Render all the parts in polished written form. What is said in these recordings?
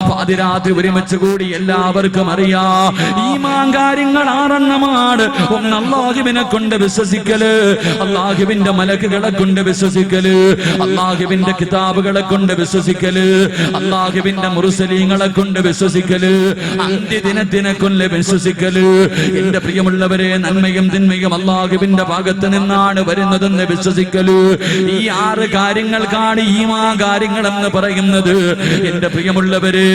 പാതിരാത്രി ഒരുമിച്ച് കൂടി എല്ലാവർക്കും അറിയാം ഈമാൻ കാര്യങ്ങൾ 6 ഒന്ന് അല്ലാഹുവിനെ കൊണ്ട് വിശ്വസിക്കല്, അല്ലാഹുവിന്റെ മലക്കുകളെ കൊണ്ട് വിശ്വസിക്കല്, അല്ലാഹുവിന്റെ കിതാബുകളെ കൊണ്ട് വിശ്വസിക്കല്, അല്ലാഹുവിന്റെ മുർസലീങ്ങളെ കൊണ്ട് വിശ്വസിക്കല്, അന്ത്യദിനത്തിനെ കൊണ്ട് വിശ്വസിക്കല്. എന്റെ പ്രിയമുള്ളവരെ, നന്മയും തിന്മയും അല്ലാഹുവിന്റെ ഭാഗത്ത് നിന്നാണ് വരുന്നതെന്ന് വിശ്വസിക്കല്. ഈ 6 കാര്യങ്ങൾക്കാണ് ഈമാൻ കാര്യങ്ങൾ എന്ന് പറയുന്നത്. എന്റെ പ്രിയമുള്ളവരെ,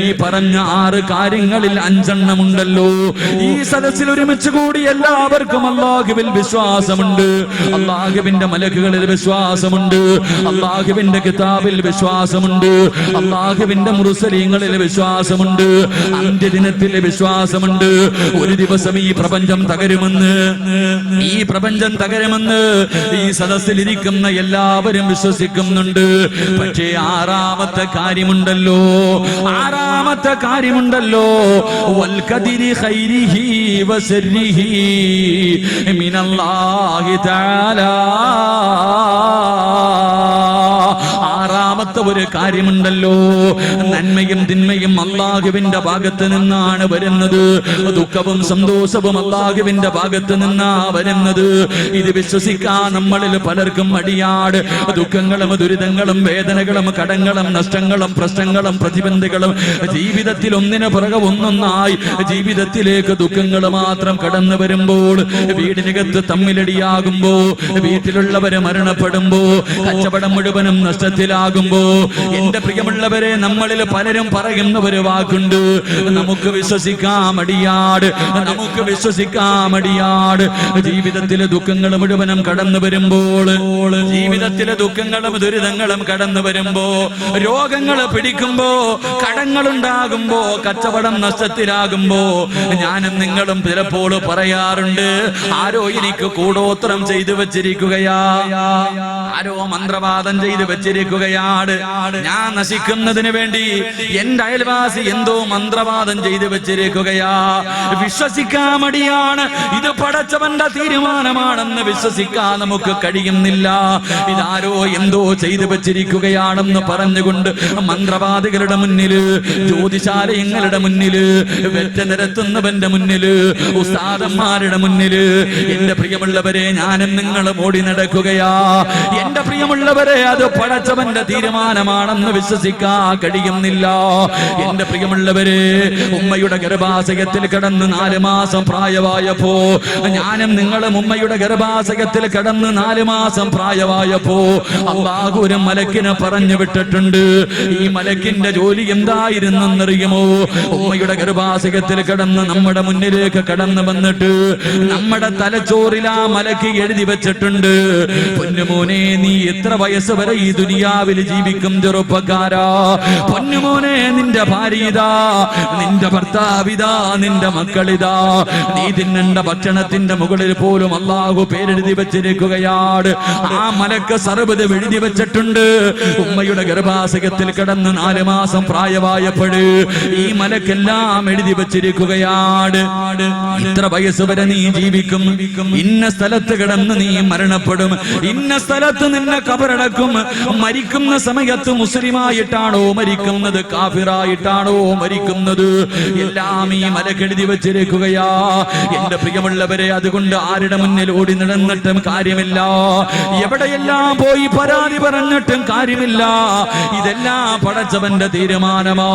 ഈ പറഞ്ഞ 6 കാര്യങ്ങളിൽ 5 ഉണ്ടല്ലോ. ഈ സദസ്സിൽ ഒരുമിച്ച് കൂടി എല്ലാവർക്കും അല്ലാഹുവിൽ വിശ്വാസമുണ്ട്, അല്ലാഹുവിന്റെ മലക്കുകളിൽ വിശ്വാസമുണ്ട്, അല്ലാഹുവിന്റെ കിതാബിൽ വിശ്വാസമുണ്ട്, അല്ലാഹുവിന്റെ മുർസലീങ്ങളിൽ വിശ്വാസമുണ്ട്, അന്ത്യദിനത്തിൽ വിശ്വാസമുണ്ട്. ഒരു ദിവസം ഈ പ്രപഞ്ചം തകരുമെന്ന് ഈ സദസ്സിൽ ഇരിക്കുന്ന എല്ലാവരും വിശ്വസിക്കുന്നുണ്ട്. പക്ഷേ 6ാമത്തെ കാര്യമുണ്ടല്ലോ, വൽ ഖദരി ഖൈരിഹി വശർരിഹി മിനല്ലാഹി തആല. 6ാമത്തെ ഒരു കാര്യമുണ്ടല്ലോ, നന്മയും തിന്മയും അല്ലാഹുവിന്റെ ഭാഗത്ത് നിന്നാണ് വരുന്നത്, ദുഃഖവും സന്തോഷവും അല്ലാഹുവിന്റെ ഭാഗത്ത് നിന്നാ വരുന്നത്. ഇത് വിശ്വസിക്കാൻ നമ്മളിൽ പലർക്കും മടിയാട്. ദുഃഖങ്ങളും ദുരിതങ്ങളും വേദനകളും കടങ്ങളും നഷ്ടങ്ങളും പ്രശ്നങ്ങളും പ്രതിബന്ധങ്ങളും ജീവിതത്തിൽ ഒന്നിനു പുറകെ ഒന്നൊന്നായി ജീവിതത്തിലേക്ക് ദുഃഖങ്ങൾ മാത്രം കടന്നു വരുമ്പോൾ, വീടിനകത്ത് തമ്മിലടിയാകുമ്പോ, വീട്ടിലുള്ളവരെ മരണപ്പെടുമ്പോ, കച്ചവടം മുഴുവനും നഷ്ടത്തിലാകുമ്പോ, എന്റെ പ്രിയമുള്ളവരെ, നമ്മളിൽ പലരും പറയുന്ന ഒരു വാക്കുണ്ട്, നമുക്ക് വിശ്വസിക്കാൻ മടിയാട്. ജീവിതത്തിലെ ദുഃഖങ്ങൾ മുഴുവനും കടന്നു വരുമ്പോൾ, ജീവിതത്തിലെ ദുഃഖങ്ങളും ദുരിതങ്ങളും കടന്നു വരുമ്പോ, രോഗങ്ങൾ പിടിക്കുമ്പോ, കടങ്ങളുണ്ടാകുമ്പോ, കച്ചവടം നഷ്ടത്തിലാകുമ്പോ, ഞാനും നിങ്ങളും ചിലപ്പോൾ പറയാറുണ്ട്, ആരോ എനിക്ക് കൂടോത്രം ചെയ്തു വെച്ചിരിക്കുകയാ, ആരോ മന്ത്രവാദം ചെയ്തു വെച്ചിരിക്കുകയാണ്, ഞാൻ നശിക്കുന്നതിന് വേണ്ടി എന്റെ അയൽവാസി എന്തോ മന്ത്രവാദം ചെയ്തു വെച്ചിരിക്കുകയാ. വിശ്വസിക്കാൻ മടിയാണ്. ഇത് പടച്ചവന്റെ തീരുമാനമാണെന്ന് വിശ്വസിക്കാൻ നമുക്ക് കഴിയുന്നില്ല. ഇതാരോ എന്തോ ചെയ്തു വെച്ചിരിക്കുകയാണെന്ന് പറഞ്ഞുകൊണ്ട് മന്ത്രവാദികളുടെ മുന്നില്, ജ്യോതിശാലയങ്ങളുടെ മുന്നില്, വെറ്റ നിരത്തുന്നവന്റെ മുന്നില്, ഉസ്താദന്മാരുടെ മുന്നില്, എന്റെ പ്രിയമുള്ളവരെ, ഞാനും നിങ്ങളും ഓടി നടക്കുകയാ. എന്റെ പ്രിയമുള്ളവരെ, അത് പടച്ചവന്റെ തീരുമാനമാണെന്ന് വിശ്വസിക്കാൻ കഴിയുന്നില്ല. എന്റെ പ്രിയമുള്ളവരെ, ഉമ്മയുടെ ഗർഭാശയത്തിൽ കിടന്ന് 4 മാസം പ്രായമായപ്പോ, ഞാനും നിങ്ങളും ഉമ്മയുടെ ഗർഭാശയത്തിൽ കിടന്ന് 4 മാസം പ്രായമായപ്പോ അല്ലാഹു ഒരു മലക്കിനെ പറഞ്ഞു വിട്ടിട്ടുണ്ട്. ഈ മലക്കിന്റെ ജോലി എന്തായിരുന്നെന്നറിയുമോ? ഉമ്മയുടെ ഗർഭാശയത്തിൽ കിടന്ന് നമ്മുടെ മുന്നിലേക്ക് കടന്നു വന്നിട്ട് നമ്മുടെ തലച്ചോറിൽ ആ മലക്ക് എഴുതി വെച്ചിട്ടുണ്ട്, പൊന്നുമോനെ, നീ എത്ര വയസ്സ് വരെ ഈ ദുനിയാവിൽ ജീവിക്കും ചെറുപ്പക്കാരാ? പൊന്നുമോനെ, നിന്റെ ഭാര്യ ഇതാ, നിന്റെ ഭർത്താവിതാ, നിന്റെ മക്കളിതാ. നീ തിന്നേണ്ട ഭക്ഷണത്തിന്റെ മുകളിൽ പോലും അല്ലാഹു പേരെഴുതി വെച്ചിരിക്കുകയാണ്. ആ മലക്ക് സർവ്വത് എഴുതി വെച്ചിട്ടുണ്ട്. ഉമ്മയുടെ ഗർഭാശയത്തിൽ കിടന്ന് 4 മാസം പ്രായമായപ്പോഴ് ഈ മലക്കെല്ലാം എഴുതി വെച്ചിരിക്കുകയാണ്. ഇത്ര വയസ്സ് വരെ നീ ജീവിക്കും, ഇന്ന സ്ഥലത്ത് കിടന്ന് നീ മരണപ്പെടും, ഇന്ന സ്ഥലത്ത് നിന്നെ കബറടക്കും. മരിക്കുന്ന സമയത്ത് മുസ്ലിമായിട്ടാണോ മരിക്കുന്നത്, കാഫിറായിട്ടാണോ മരിക്കുന്നത്, എല്ലാം ഈ മലക്കെഴുതി വെച്ചിരിക്കുകയാ. എന്റെ പ്രിയമുള്ളവരെ, അതുകൊണ്ട് ആരുടെ മുന്നിൽ ഓടി നടന്നിട്ടും കാര്യമില്ല, എവിടെയെല്ലാം പോയി പരാതി പറഞ്ഞിട്ടും കാര്യമില്ല. ഇതെല്ലാം പടച്ചവന്റെ തീരുമാനമോ.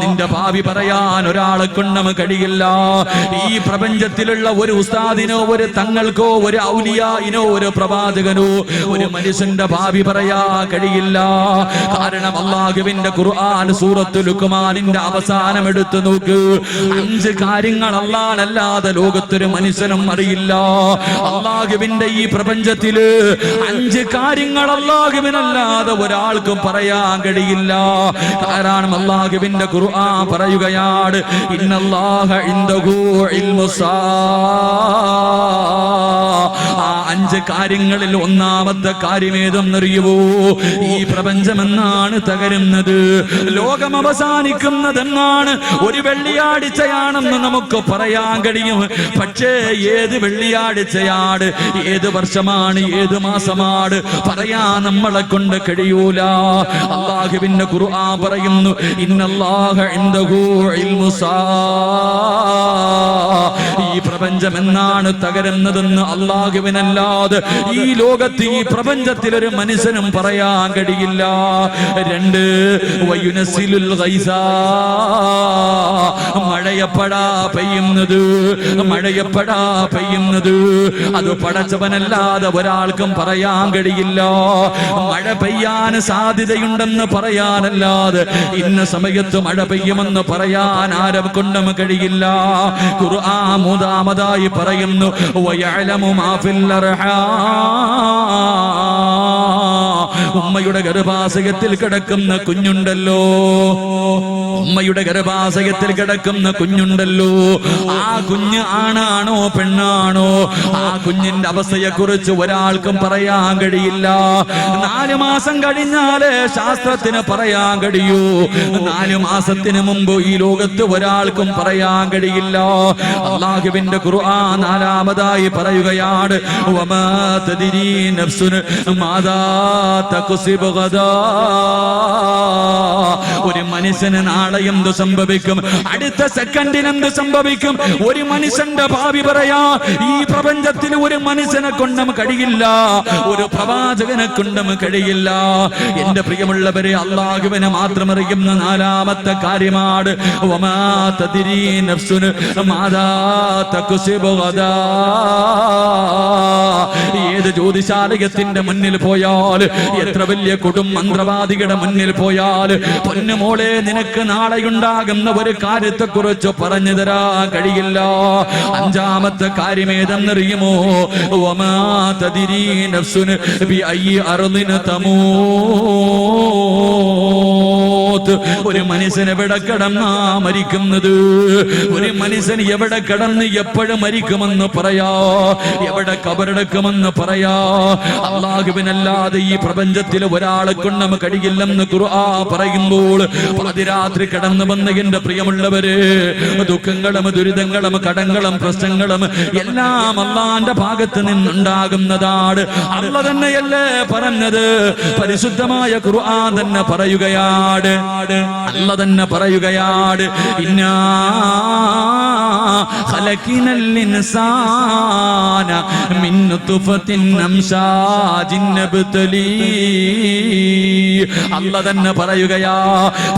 നിന്റെ ഭാവി പറയാൻ ഒരാളെ കൊണ്ടും കഴിയില്ല. ഈ പ്രപഞ്ചത്തിലുള്ള ഒരു ഉസ്താദിനോ, ഒരു തങ്ങൾക്കോ, ഒരു ഔലിയായിനോ, ഒരു പ്രവാചകനോ, ഒരു മനുഷ്യന്റെ ഭാവി പറയാ കഴിയില്ല. കാരണം അല്ലാഹുവിന്റെ ഖുർആൻ സൂറത്തുൽ ലുഖ്മാനിന്റെ അവസാനം എടുത്തു നോക്ക്. 5 കാര്യങ്ങൾ അല്ലാഹല്ലാതെ ലോകത്തൊരു മനുഷ്യനും അറിയില്ല. അല്ലാഹുവിന്റെ ഈ പ്രപഞ്ചത്തില് 5 കാര്യങ്ങൾ അല്ലാഹുവിനല്ലാതെ ഒരാൾക്കും പറയാൻ കഴിയില്ല. കാരണം അല്ലാഹുവിന്റെ ഖുർആൻ പറയുകയാണ്, ഇന്നല്ലാഹ ഇൻദഹു ഇൽമുസ്സാ. ആ 5 കാര്യങ്ങളിൽ ഒന്നാമത്തെ കാര്യം ഏതെന്നറിയുവോ? ഈ പ്രപഞ്ചമെന്നാണ് തകരുന്നത്, ലോകം അവസാനിക്കുന്നതെന്നാണ്. ഒരു വെള്ളിയാഴ്ചയാണെന്ന് നമുക്ക് പറയാൻ കഴിയും. പക്ഷേ ഏത് വെള്ളിയാഴ്ചയാണ്, ഏത് വർഷമാണ്, ഏത് മാസമാണ് പറയാൻ നമ്മളെ കൊണ്ട് കഴിയൂല. അല്ലാഹുവിന്റെ ഖുർആൻ പറയുന്നു, ഇന്നല്ലാഹ ഇൻദഹു ഇൽമുസാ. ഈ പ്രപഞ്ചം എന്നാണ് തകരുന്നതെന്ന് അല്ലാഹുവിനല്ലാതെ ഈ ലോകത്ത്, ഈ പ്രപഞ്ചത്തിൽ ഒരു മനുഷ്യനും പറയാൻ കഴിയില്ല. 2 വയുനസിലുൽ ഗൈസാ. മഴയപ്പടാ പെയ്യുന്നത്, മഴയപ്പടാ പെയ്യുന്നത് അത് പടച്ചവനല്ലാതെ ഒരാൾക്കും പറയാൻ കഴിയില്ല. മഴ പെയ്യാൻ സാധ്യതയുണ്ടെന്ന് പറയാനല്ലാതെ ഇന്ന സമയത്ത് മഴ പെയ്യുമെന്ന് പറയാൻ ആരെ കൊണ്ടും കഴിയില്ല. ഖുർആൻ മൂന്നാമതായി പറയുന്നു, വയഅലമു മാ ഫിൽ അർഹാം. ഉമ്മയുടെ ഗർഭാശയത്തിൽ കിടക്കുന്ന കുഞ്ഞുണ്ടല്ലോ, ഉമ്മയുടെ ഗർഭാശയത്തിൽ കിടക്കുന്ന കുഞ്ഞുണ്ടല്ലോ, ആ കുഞ്ഞ് ആണാണോ പെണ്ണാണോ, ആ കുഞ്ഞിന്റെ അവസ്ഥയെക്കുറിച്ച് ഒരാൾക്കും പറയാൻ കഴിയില്ല. 4 മാസം കഴിഞ്ഞാലേ ശാസ്ത്രത്തിന് പറയാൻ കഴിയൂ. 4 മാസത്തിന് മുമ്പ് ഈ ലോകത്ത് ഒരാൾക്കും പറയാൻ കഴിയില്ല. അല്ലാഹുവിന്റെ ഖുർആൻ നാലാമതായി പറയുകയാണ്, വമാ തദ്രീ നഫ്സുൻ മാദാ തക്സിബു ഗദാ. ഒരു മനുഷ്യന് നാളെ എന്ത് സംഭവിക്കും, അടുത്ത സെക്കൻഡിൽ എന്ത് സംഭവിക്കും, ഒരു മനുഷ്യന്റെ ഭാവി പറയാ ഈ പ്രപഞ്ചത്തിൽ ഒരു മനുഷ്യനെ കൊണ്ടും കഴിയില്ല, ഒരു പ്രവാചകനെ കൊണ്ടും കഴിയില്ല. എന്റെ പ്രിയമുള്ളവരെ, അല്ലാഹുവിനെ മാത്രം അറിയുന്ന നാലാമത്തെ കാര്യമാണ് വമാ തദ്രീ നഫ്സുൻ മാദാ തക്സിബു ഗദാ. ഏത് ജ്യോതിശാലയത്തിന്റെ മുന്നിൽ പോയാൽ, എത്ര വലിയ കൊടും മന്ത്രവാദികളുടെ മുന്നിൽ പോയാൽ, പൊന്നുമോളെ നിനക്ക് നാളെയുണ്ടാകുന്ന ഒരു കാര്യത്തെ കുറിച്ച് പറഞ്ഞു തരാൻ കഴിയില്ല. 5ാമത്തെ കാര്യം ഏതെന്നറിയുമോ? വമാ തദ്രീ നഫ്സുൻ ബിഅയ്യി അർദിൻ തമൂത്. ഒരു മനുഷ്യൻ എവിടെ കിടന്നാ മരിക്കുന്നത്, ഒരു മനുഷ്യൻ എവിടെ കിടന്ന് എപ്പോഴും മരിക്കുമെന്ന് പറയാ, എവിടെ കബറടക്കുമെന്ന് പറയാ. അല്ലാഹുവിനല്ലാതെ ഈ പ്രപഞ്ചത്തിൽ ഒരാളെ കൊണ്ടും കഴിയില്ലെന്ന് ഖുർആൻ പറയുമ്പോൾ, പാതിരാത്രി കടന്നു വന്ന എന്റെ പ്രിയമുള്ളവര്, ദുഃഖങ്ങളും ദുരിതങ്ങളും കടങ്ങളും പ്രശ്നങ്ങളും എല്ലാം അല്ലാഹുവിന്റെ ഭാഗത്ത് നിന്നുണ്ടാകുന്നതാണ്. അല്ലാഹു തന്നെയല്ലേ പറഞ്ഞത്, പരിശുദ്ധമായ ഖുർആൻ തന്നെ പറയുകയാണ്, അല്ലാഹു തന്നെ പറയുകയാണ്, ഇന്നാ ഖലഖനൽ ഇൻസാന മിൻ നുത്ഫത്തിൻ അംശാജിൻ നബ്തലീ. അല്ലാഹു തന്നെ പറയുകയാ,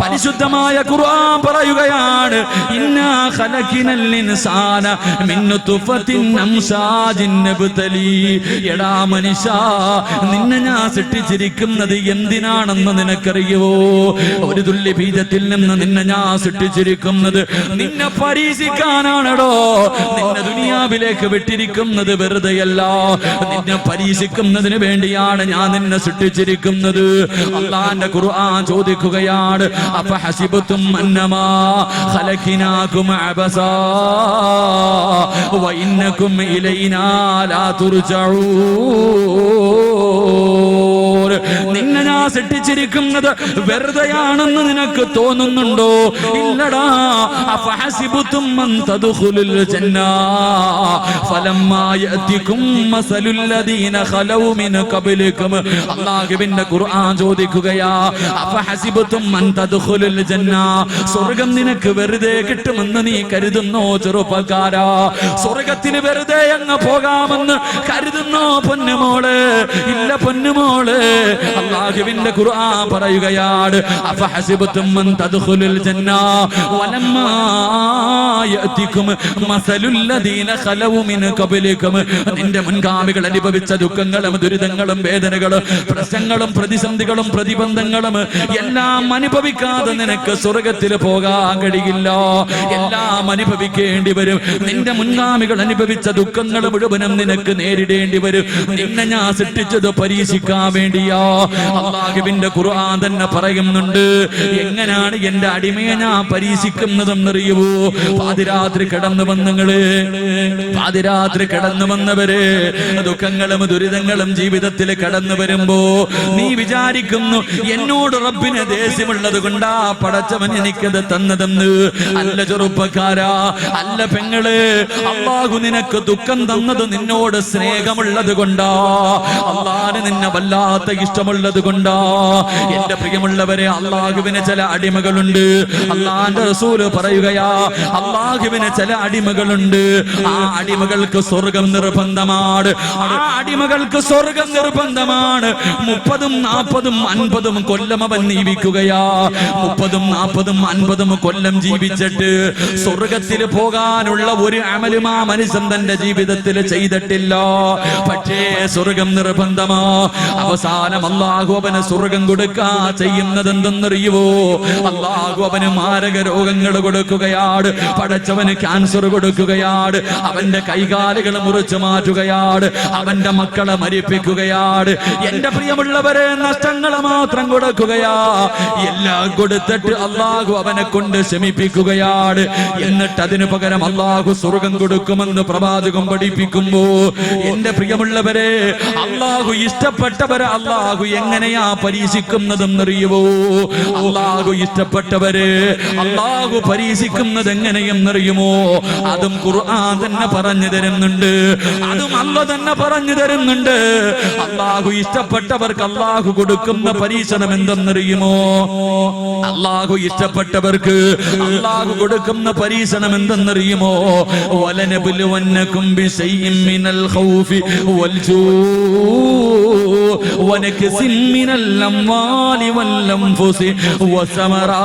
പരിശുദ്ധമായ ഖുർആൻ പറയുകയാണ്, ഇന്നാ ഖലഖനൽ ഇൻസാന മിൻ നുത്ഫത്തിൻ അംശാജിൻ നബ്തലീ. എടാ മനുഷ്യ, നിന്നെ ഞാൻ സൃഷ്ടിച്ചിരിക്കുന്നത് എന്തിനാണെന്ന് നിനക്കറിയോ? ഒരു തുള്ളി ബീജത്തിൽ നിന്ന് നിന്നെ ഞാൻ സൃഷ്ടിച്ചിരിക്കുന്നത് നിന്നെ പരീക്ഷിക്കാനാണോ? നിന്നെ ദുനിയാവിലേക്ക് വിട്ടിരിക്കുന്നത് വെറുതെയല്ല, നിന്നെ പരീക്ഷിക്കുന്നതിന് വേണ്ടിയാണ് ഞാൻ നിന്നെ സൃഷ്ടിച്ചിരിക്കുന്നത്. അല്ലാഹുവിന്റെ ഖുർആൻ ചോദിക്കുകയാണ്, അഫഹസിബതും അന്നമാ ഖലഖനാകും അബസാ വഇന്നകും ഇലൈനാ ലാ തുർജഊൻ. നിന്നെ ഞാൻ സൃഷ്ടിച്ചിരിക്കുന്നത് വെറുതെയാണെന്ന് നിനക്ക് തോന്നുന്നുണ്ടോ? ഇല്ലടാ. അഫഹസിബതും അൻ തദ്ഖുലുൽ ജന്ന ഫലമ്മാ യഅതികും മസലുൽ ലദീന ഖലൗ മിൻ ഖബ്ലികും. അല്ലാഹുവിന്റെ ഖുർആൻ ചോദിക്കുകയാ, അഫഹസിബതും അൻ തദ്ഖുലുൽ ജന്ന. സ്വർഗ്ഗം നിനക്ക് വെറുതെ കിട്ടുമെന്ന് നീ കരുതുന്നോ ചെറുപ്പക്കാരാ? സ്വർഗ്ഗത്തിന് വെറുതെ അങ്ങ് പോകാമെന്ന് കരുതുന്നോ പൊന്നുമോള്? ഇല്ല പൊന്നുമോള്. അല്ലാഹുവിന്റെ ഖുർആൻ പറയുകയാണ്, അഫഹസിബതും അൻ തദ്ഖുലുൽ ജന്ന വലമ്മാ യഅതികും മസലുൽ ലദീന ഖലൗ മിൻ ഖബ്ലികും. നിന്റെ മുൻഗാമികൾ അനുഭവിച്ച ദുഃഖങ്ങളും ദുരിതങ്ങളും വേദനകളും പ്രശ്നങ്ങളും പ്രതിസന്ധികളും പ്രതിബന്ധങ്ങളും എല്ലാം അനുഭവിക്കാതെ നിനക്ക് സ്വർഗ്ഗത്തിൽ പോകാൻ കഴിയില്ല. എല്ലാം അനുഭവിക്കേണ്ടി വരും. നിന്റെ മുൻഗാമികൾ അനുഭവിച്ച ദുഃഖങ്ങൾ മുഴുവനും നിനക്ക് നേരിടേണ്ടി വരും. നിന്നെ ഞാൻ സൃഷ്ടിച്ചത് പരീക്ഷിക്കാൻ വേണ്ടിയാ. അല്ലാഹുവിന്റെ ഖുർആൻ തന്നെ പറയുന്നുണ്ട്, എങ്ങനെയാണ് എന്റെ അടിമയെ ഞാൻ പരീക്ഷിക്കുന്നതെന്നറിയുവോ? പാതിരാത്രി കിടന്നു വന്നങ്ങള്, പാതിരാത്രി കിടന്നു വന്നവര് ദുഃഖങ്ങളും ദുരിതങ്ങളും ജീവിതത്തിൽ കടന്നു വരുമ്പോ നീ വിചാരിക്കുന്നു എന്നോട് റബ്ബിന് ദേഷ്യമുള്ളത് കൊണ്ടാ പടച്ചവൻ എനിക്കത് തന്നതെന്ന്. അല്ല ചെറുപ്പക്കാരാ, അല്ല പെങ്ങള്, അല്ലാഹു നിനക്ക് ദുഃഖം തന്നത് നിന്നോട് സ്നേഹമുള്ളത് കൊണ്ടാ, അല്ലാഹുവിന് നിന്നെ വല്ലാത്ത ഇഷ്ടമുള്ളത് കൊണ്ടാ. എന്റെ പ്രിയമുള്ളവരെ, അല്ലാഹുവിന് ചില അടിമകളുണ്ട്. അല്ലാഹുവിന്റെ റസൂല് പറയുകയാ, അല്ലാഹുവിന് ചില അടിമകളുണ്ട്. ആ അടിമകൾക്ക് സ്വർഗം നിർബന്ധമാണ്. ആ അടിമകൾക്ക് സ്വർഗം നിർബന്ധമാണ്. 30, 40, 50 കൊല്ലം അവൻ ജീവിക്കുകയാ. 30, 40, 50 കൊല്ലം ജീവിച്ചിട്ട് സ്വർഗത്തിൽ പോകാനുള്ള ഒരു അമലും ആ മനുഷ്യൻ തന്റെ ജീവിതത്തിൽ ചെയ്തിട്ടില്ല. പക്ഷേ സ്വർഗം നിർബന്ധമാ. അവസാനം അല്ലാഹു അവന് സ്വർഗം കൊടുക്കാ ചെയ്യുന്നത് എന്തെന്നറിയുവോ? അല്ലാഹു അവന് മാരക രോഗങ്ങൾ കൊടുക്കുകയാണ്. പടച്ചവന് ക്യാൻസർ കൊടുക്കുകയാണ്. അവന്റെ കൈകാലുകൾ മുറിച്ചു മാറ്റുകയാണ്. അവന്റെ മക്കളെ മരിപ്പിക്കുകയാണ്. എന്റെ പ്രിയമുള്ളവരെ, നഷ്ടങ്ങൾ മാത്രം കൊടുക്കുകയാ. എല്ലാം കൊടുത്തിട്ട് അല്ലാഹു അവനെ കൊണ്ട് ശമിപ്പിക്കുകയാണ്. എന്നിട്ട് അതിനു പകരം അല്ലാഹു സ്വർഗം കൊടുക്കുമെന്ന് പ്രവാചകൻ പഠിപ്പിക്കുമ്പോ എന്റെ പ്രിയമുള്ളവരെ, അല്ലാഹു ഇഷ്ടപ്പെട്ടവരെ അല്ലാഹു എങ്ങനെയാ പരീക്ഷിക്കുന്നതെന്നറിയുവോ? അല്ലാഹു ഇഷ്ടപ്പെട്ടവരെ അല്ലാഹു പരീക്ഷിക്കുന്നത് എങ്ങനെയെന്നറിയുമോ? അതും ഖുർആൻ തന്നെ പറഞ്ഞു തരുന്നുണ്ട്. അതും അല്ലാഹു തന്നെ പറഞ്ഞു തരുന്നുണ്ട്. അല്ലാഹു ഇഷ്ടപ്പെട്ടവർക്ക് അല്ലാഹു കൊടുക്കുന്ന പരീക്ഷണം എന്തെന്നറിയുമോ? അല്ലാഹു ഇഷ്ടപ്പെട്ടവർക്ക് അല്ലാഹു കൊടുക്കുന്ന പരീക്ഷണം എന്തെന്നറിയുമോ? വലനബുലുവന്നകും ബിശൈഇൻ മിനൽ ഖൗഫി വൽജൂഇ വനക്സിൻ മിനൽ അംവാലി വൽ അൻഫുസി വസമറാ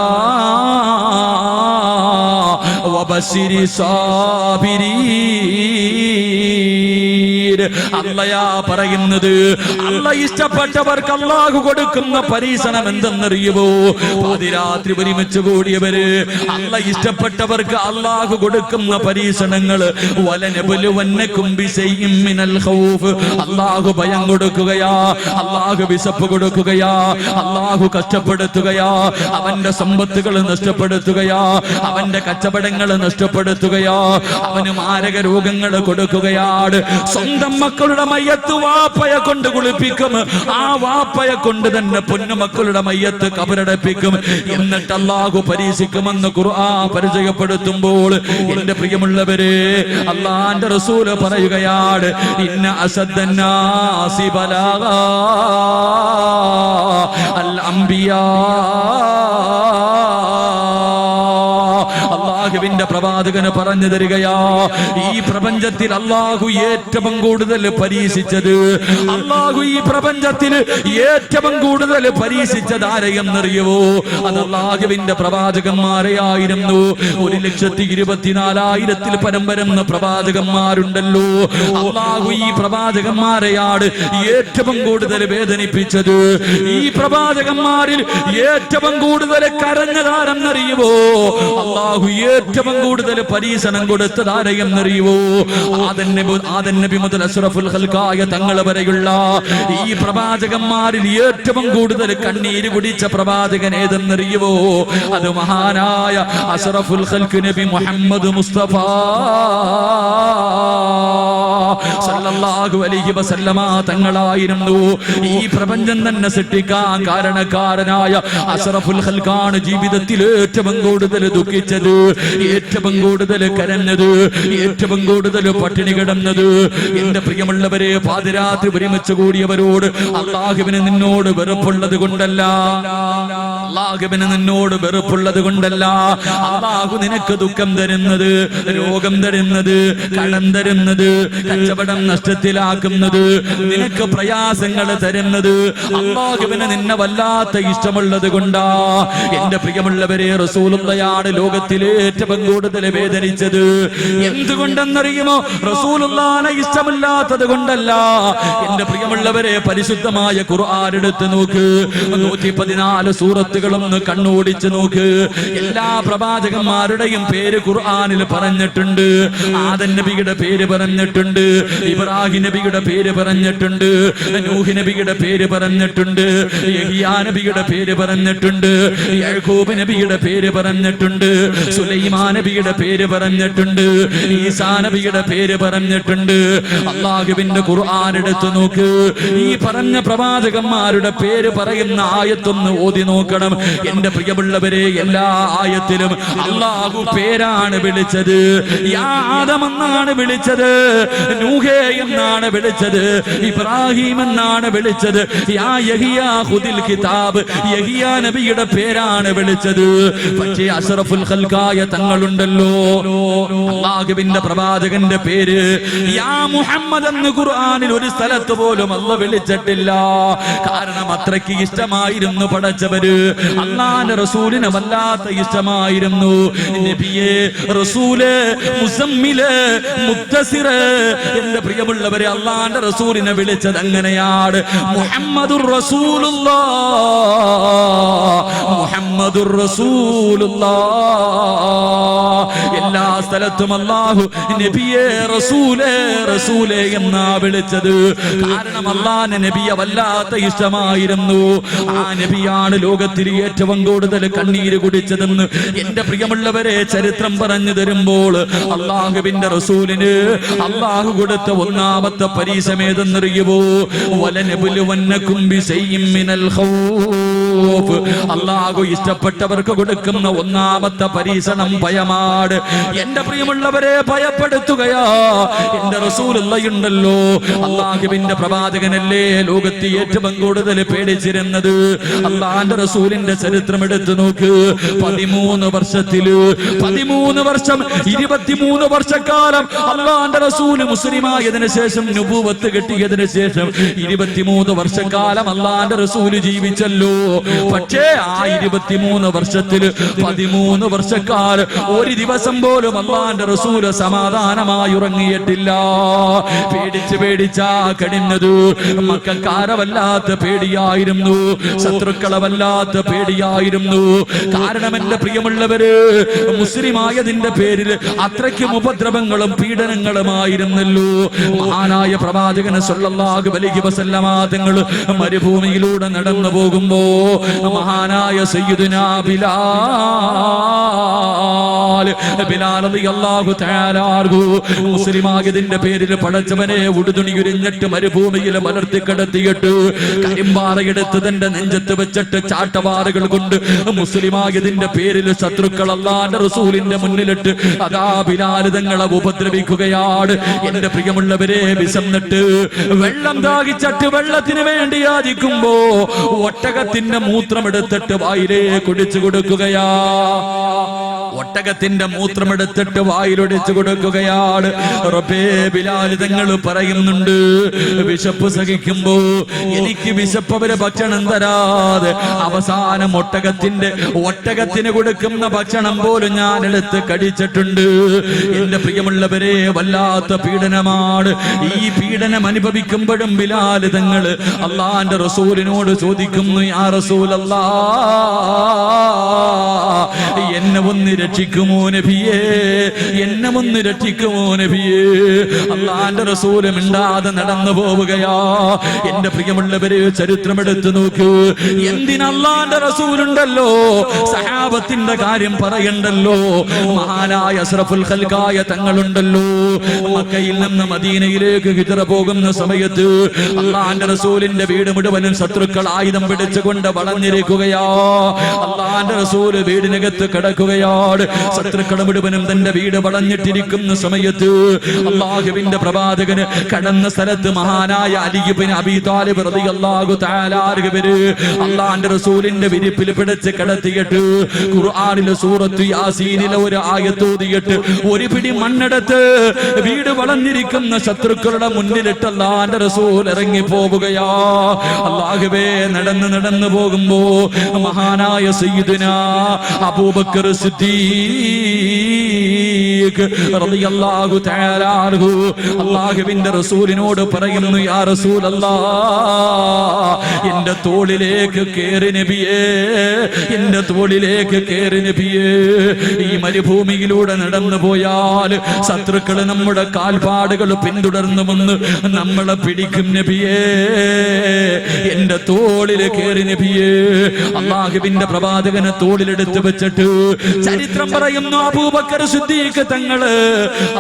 വബശിരി സാബിരീൻ. അല്ലാഹ് പറയുന്നത്, അല്ലാഹ് ഇഷ്ടപ്പെട്ടവർക്ക് അല്ലാഹു കൊടുക്കുന്ന പരീക്ഷണം എന്തെന്നറിയുമോ? പാതിരാത്രി ഒരുമിച്ച് കൂടിയവര്, അല്ലാഹ് ഇഷ്ടപ്പെട്ടവർക്ക് അല്ലാഹു കൊടുക്കുന്ന പരീക്ഷണങ്ങൾ വലനബുലുവന്നകും ബിശൈഇൻ മിനൽ ഖൗഫ്. അല്ലാഹു ഭയം കൊടുക്കുകയാ, അല്ലാഹു വിശപ്പ് കൊടുക്കുകയാ, അല്ലാഹു കഷ്ടപ്പെടുത്തുകയാ, അവന്റെ സമ്പത്തുകൾ നഷ്ടപ്പെടുത്തുകയാ, അവന്റെ കച്ചവടങ്ങൾ നഷ്ടപ്പെടുത്തുകയാ, അവന് മാരക രോഗങ്ങൾ കൊടുക്കുകയാണ്. സ്വന്തം മക്കളുടെ മയ്യത്ത് വാപ്പയെ കൊണ്ട് കുളിപ്പിക്കും. ആ വാപ്പയെ കൊണ്ട് തന്നെ പൊന്നുമക്കളുടെ മയ്യത്ത് കബറടപ്പിക്കും. എന്നിട്ട് അല്ലാഹു പരീക്ഷിക്കുമെന്ന് ഖുർആൻ പരിചയപ്പെടുത്തുമ്പോൾ എന്റെ പ്രിയമുള്ളവരെ, അല്ലാഹുവിന്റെ റസൂല് പറയുകയാണ്, ഇന്ന അസദ്ദന്നാസി ബലാഗാ അൽ അംബിയാ. അല്ലാഹുവിന്റെ പ്രവാചകന് പറഞ്ഞു തരികയാ, ഈ പ്രപഞ്ചത്തിൽ അല്ലാഹു ഏറ്റവും കൂടുതൽ പരീക്ഷിച്ചത്, അല്ലാഹു ഈ പ്രപഞ്ചത്തിൽ ഏറ്റവും കൂടുതൽ പരീക്ഷിച്ചത് ആരെയെന്നറിയുവോ? അത് അല്ലാഹുവിന്റെ പ്രവാചകന്മാരെയായിരുന്നു. 1,24,000 പരം വരുന്ന പ്രവാചകന്മാരുണ്ടല്ലോ. അല്ലാഹു ഈ പ്രവാചകന്മാരെയാണ് ഏറ്റവും കൂടുതൽ വേദനിപ്പിച്ചത്. ഈ പ്രവാചകന്മാരിൽ ഏറ്റവും കൂടുതൽ കരഞ്ഞതാരെന്നറിയുവോ? അല്ലാഹു ഏറ്റവും കൂടുതൽ പരീക്ഷണം കൊടുത്തത് ആരെയെന്നറിയുവോ? ആദൻ നബി മുതൽ അഷ്റഫുൽ ഖൽഖായ തങ്ങൾ വരെയുള്ള ഈ പ്രവാചകന്മാരിൽ ഏറ്റവും കൂടുതൽ കണ്ണീര് കുടിച്ച പ്രവാചകൻ ഏതെന്നറിയുവോ? അത് മഹാനായ അഷ്റഫുൽ ഖൽഖ് നബി മുഹമ്മദ് മുസ്തഫ സല്ലല്ലാഹു അലൈഹി വസല്ലമ തങ്ങളായിരുന്നു. ഈ പ്രപഞ്ചം തന്നെ സൃഷ്ടിക്കാൻ കാരണക്കാരനായ അഷ്റഫുൽ ഖൽഖാണ് ജീവിതത്തിൽ ഏറ്റവും കൂടുതൽ ദുഃഖിച്ചത്, ഏറ്റവും കൂടുതൽ കരഞ്ഞത്, ഏറ്റവും കൂടുതൽ പട്ടിണി കിടന്നത്. എന്റെ പ്രിയമുള്ളവരെ, പാതിരാത്രി ഒരുമിച്ച് കൂടിയവരോട് അല്ലാഹുവിന് നിന്നോട് വെറുപ്പുള്ളത് കൊണ്ടല്ല, അല്ലാഹുവിന് നിന്നോട് വെറുപ്പുള്ളത് കൊണ്ടല്ല. അല്ലാഹു നിനക്ക് ദുഃഖം തരുന്നത്, രോഗം തരുന്നത്, കടം തരുന്നത്, കച്ചവടം നഷ്ടത്തിലാക്കുന്നത്, നിനക്ക് പ്രയാസങ്ങൾ തരുന്നത് അല്ലാഹുവിന് നിന്നെ വല്ലാത്ത ഇഷ്ടമുള്ളത് കൊണ്ടാ. എന്റെ പ്രിയമുള്ളവരെ, റസൂലുള്ളാഹിയാണ് ലോകത്തിലെ ഏറ്റവും കൂടുതൽ വേദനിച്ചത്. എന്തുകൊണ്ടെന്നറിയുമോ? റസൂലുള്ളാഹിനെ ഇഷ്ടമില്ലാത്തത് കൊണ്ടല്ല. എന്റെ പ്രിയമുള്ളവരെ, പരിശുദ്ധമായ ഖുർആൻ എടുത്ത് നോക്ക്, 114 സൂറത്തുകളൊന്ന് കണ്ണോടിച്ച് നോക്ക്. എല്ലാ പ്രവാചകന്മാരുടെയും പേര് ഖുർആനിൽ പറഞ്ഞിട്ടുണ്ട്. ആദൻ നബിയുടെ പേര് പറഞ്ഞിട്ടുണ്ട്, ഇബ്രാഹിം നബിയുടെ പേര് പറഞ്ഞിട്ടുണ്ട്, നൂഹ് നബിയുടെ പേര് പറഞ്ഞിട്ടുണ്ട്, യഹ്യാ നബിയുടെ പേര് പറഞ്ഞിട്ടുണ്ട്, യാക്കൂബ് നബിയുടെ പേര് പറഞ്ഞിട്ടുണ്ട്, സുലൈമാൻ നബിയുടെ പേര് പറഞ്ഞിട്ടുണ്ട്, ഈസാ നബിയുടെ പേര് പറഞ്ഞിട്ടുണ്ട്. അല്ലാഹുവിന്റെ ഖുർആൻ എടുത്തു നോക്ക്, ഈ പറഞ്ഞ പ്രവാചകന്മാരുടെ പേര് പറയുന്ന ആയത്തൊന്ന് ഓതി നോക്കണം. എന്റെ പ്രിയമുള്ളവരെ, എല്ലാ ആയത്തിലും അല്ലാഹു പേരാണ് വിളിച്ചത്. യാ ആദം എന്നാണ് വിളിച്ചത്, നൂഹേ എന്നാണ് വിളിച്ചത്, ഇബ്രാഹിം എന്നാണ് വിളിച്ചത്. യാ യഹ്യാ ഖുദിൽ കിതാബ്, യഹ്യാ നബിയുടെ പേരാണ് വിളിച്ചത്. പക്ഷേ അഷ്റഫുൽ ഖൽഖായ തങ്ങളുണ്ടല്ലോ, അല്ലാഹുവിന്റെ പ്രവാചകന്റെ പേര് യാ മുഹമ്മദ് എന്ന് ഖുർആനിൽ ഒരു സ്ഥലത്ത് പോലും അല്ലാഹു വിളിച്ചിട്ടില്ല. കാരണം അത്രയ്ക്ക് ഇഷ്ടമായിരുന്നു പടച്ചവര്. അല്ലാഹുവിന്റെ റസൂലിനെ വല്ലാത്ത ഇഷ്ടമായിരുന്നു. നബിയെ, റസൂല്, മുസമ്മില്, മുദ്ദസിറ്. എന്റെ പ്രിയമുള്ളവരെ, അല്ലാഹുവിന്റെ റസൂലിനെ വിളിച്ചത് അങ്ങനെയാണ്, മുഹമ്മദുർ റസൂലുള്ളാഹ്, മുഹമ്മദുർ റസൂലുള്ളാഹ്. എല്ലാ സ്ഥലത്തും അല്ലാഹു നബിയെ, റസൂലേ, റസൂലേ എന്നാ വിളിച്ചത്. കാരണം അല്ലാഹുവിന്റെ നബിയെ വല്ലാത്ത ഇഷ്ടമായിരുന്നു. ആ നബിയാണ് ലോകത്തിൽ ഏറ്റവും കൂടുതൽ കണ്ണീര് കുടിച്ചതെന്ന് എന്റെ പ്രിയമുള്ളവരെ ചരിത്രം പറഞ്ഞു തരുമ്പോൾ അല്ലാഹുവിന്റെ റസൂലിന് അല്ലാഹു കൊടുത്ത ഒന്നാമത്തെ പരീക്ഷമേതെന്നറിയുമോ? വലനബുലുവന്നകും ബിശൈഇൻ മിനൽ ഖൗഫ്. അല്ലാഹു ഇഷ്ടപ്പെട്ടവർക്ക് കൊടുക്കുന്ന ഒന്നാമത്തെ പരീക്ഷണം ഭയമാണ്. എന്റെ പ്രിയമുള്ളവരെ, ഭയപ്പെടുത്തുകയാ. എന്റെ റസൂലുള്ളാഹിയുണ്ടല്ലോ, അല്ലാഹുവിന്റെ പ്രവാചകനല്ലേ ലോകത്ത് ഏറ്റവും കൂടുതൽ പേടിച്ചിരുന്നത്. അല്ലാഹുവിന്റെ റസൂലിന്റെ ചരിത്രം എടുത്തു നോക്ക്. 13 വർഷത്തില് 13 വർഷം 23 വർഷക്കാലം അല്ലാഹുവിന്റെ റസൂൽ മുസ്ലിമായതിനു ശേഷം, നുബുവത്ത് കിട്ടിയതിനു ശേഷം 23 വർഷക്കാലം അല്ലാഹുവിന്റെ റസൂൽ ജീവിച്ചല്ലോ. പക്ഷേ ആ 23 വർഷത്തില് 13 വർഷക്കാലം ഒരു ദിവസം പോലും അല്ലാഹുവിന്റെ റസൂൽ സമാധാനമായി ഉറങ്ങിയിട്ടില്ല. പേടിച്ച് പേടിച്ചാ കഴിഞ്ഞത്. മക്കൾക്കാരെ വല്ലാത്ത പേടിയായിരുന്നു, ശത്രുക്കളെ വല്ലാത്ത പേടിയായിരുന്നു. കാരണം എന്റെ പ്രിയമുള്ളവര്, മുസ്ലിമായതിന്റെ പേരിൽ അത്രയ്ക്കും ഉപദ്രവങ്ങളും പീഡനങ്ങളുമായിരുന്നല്ലോ. മഹാനായ പ്രവാചകൻ സ്വല്ലല്ലാഹു അലൈഹി വസല്ലമ തങ്ങൾ മരുഭൂമിയിലൂടെ നടന്നു പോകുമ്പോ മഹാനായ സയ്യിദുനാ ബിലാൽ റളിയല്ലാഹു തആല അൻഹു മുസ്ലിമായതിന്റെ പേരിൽ പടച്ചവനെ ഉടുതുണി ഉരിഞ്ഞിട്ട് മരുഭൂമിയിൽ മലർത്തി കിടത്തിയിട്ട് കരിമ്പാറയെടുത്ത് തന്റെ നെഞ്ചത്ത് വെച്ചിട്ട് ചാട്ടവാറുകൾ കൊണ്ട് മുസ്ലിമായതിന്റെ പേരിൽ ശത്രുക്കൾ അല്ലാഹുവിന്റെ റസൂലിന്റെ മുന്നിലിട്ട് അതാ ബിലാൽ തങ്ങളെ ഉപദ്രവിക്കുകയാണ്. എന്റെ പ്രിയമുള്ളവരെ, വിശന്നിട്ട് വെള്ളം ദാഹിച്ചിട്ട് വെള്ളത്തിന് വേണ്ടി യാചിക്കുമ്പോ ഒട്ടകത്തിന്റെ മൂത്രമെടുത്തിട്ട് വായിലേ കുടിച്ചു കൊടുക്കുകയാ. ഒട്ടകത്തിന്റെ മൂത്രമെടുത്തിട്ട് വായിലൊടിച്ചു കൊടുക്കുകയാണ്. റബ്ബേ, ബിലാൽ തങ്ങൾ പറയുന്നുണ്ട്, വിശപ്പ് സഹിക്കുമ്പോ എനിക്ക് വിശപ്പവരെ ഭക്ഷണം തരാതെ അവസാനം ഒട്ടകത്തിന് കൊടുക്കുന്ന ഭക്ഷണം പോലും ഞാൻ എടുത്ത് കടിച്ചിട്ടുണ്ട്. എന്റെ പ്രിയമുള്ളവരെ, വല്ലാത്ത പീഡനമാണ്. ഈ പീഡനം അനുഭവിക്കുമ്പോഴും ബിലാൽ തങ്ങൾ അല്ലാഹുവിന്റെ റസൂലിനോട് ചോദിക്കുന്നു, യാ റസൂലല്ലാഹ്, എന്നെ ഒന്ന് രക്ഷിക്കുമോ നബിയേ, എന്നെ ഒന്ന് രക്ഷിക്കുമോ നബിയേ. അല്ലാഹുവിന്റെ റസൂല് മിണ്ടാതെ നടന്നു പോവുകയാ. എന്റെ പ്രിയമുള്ളവരെ, ചരിത്രമെടുത്തു നോക്കൂ. എന്തിന് അല്ലാഹുവിന്റെ റസൂലുണ്ടല്ലോ, സഹാബത്തിന്റെ കാര്യം പറയണ്ടല്ലോ. മഹാനായ അഷ്റഫുൽ ഖൽഖായ തങ്ങളുണ്ടല്ലോ, മക്കയിൽ നിന്ന് മദീനയിലേക്ക് ഹിജ്റ പോകുന്ന സമയത്ത് അല്ലാഹുവിന്റെ റസൂലിന്റെ വീട് മുഴുവനും ശത്രുക്കൾ ആയുധം പിടിച്ചുകൊണ്ട് വളഞ്ഞിരിക്കുകയാ. അല്ലാഹുവിന്റെ റസൂല് വീടിനകത്ത് കിടക്കുകയാണ്. ശത്രുക്കൾ മുഴുവനും തന്റെ വീട് വളഞ്ഞിട്ടിരിക്കുന്ന സമയത്ത് അല്ലാഹുവിന്റെ പ്രവാചകന് കടന്ന സ്ഥലത്ത് മഹാനായ അലി ഇബ്നു അബീ ത്വാലിബ് റളിയല്ലാഹു തആല അൻഹു അല്ലാഹുവിന്റെ റസൂലിന്റെ വിരിപ്പിൽ പിടിച്ച് കിടത്തിയിട്ട് ഖുർആനിലെ സൂറത്ത് യാസീനിലെ ഒരു ആയത്ത് ഓതിയിട്ട് ഒരു പിടി മണ്ണെടുത്ത് വീട് വളഞ്ഞിരിക്കുന്ന ശത്രുക്കളുടെ മുന്നിലിട്ട് അല്ലാഹുവിന്റെ റസൂൽ ഇറങ്ങി പോവുകയാ. അല്ലാഹുവേ, നടന്നു പോകുമ്പോ മഹാനായ സയ്യിദുനാ അബൂബക്കർ സിദ്ദീഖ് സിദ്ദീഖ് റളിയല്ലാഹു തആല അൻഹു അല്ലാഹുവിന്റെ റസൂലിനോട് പറയുന്നു, യാ റസൂലല്ലാഹ്, എന്റെ തോളിലേക്ക് കേറി നബിയേ, എന്റെ തോളിലേക്ക് കേറി നബിയേ. ഈ മരുഭൂമിയിലൂടെ നടന്നു പോയാൽ ശത്രുക്കൾ നമ്മുടെ കാൽപാടുകൾ പിന്തുടർന്നു വന്ന് നമ്മളെ പിടിക്കും നബിയേ, എന്റെ തോളിൽ കേറി നബിയേ. അല്ലാഹുവിന്റെ പ്രവാചകനെ തോളിലെടുത്ത് വെച്ചിട്ട് ചരിത്രം പറയുന്നു, അബൂബക്കർ സിദ്ദീഖ് തങ്ങള്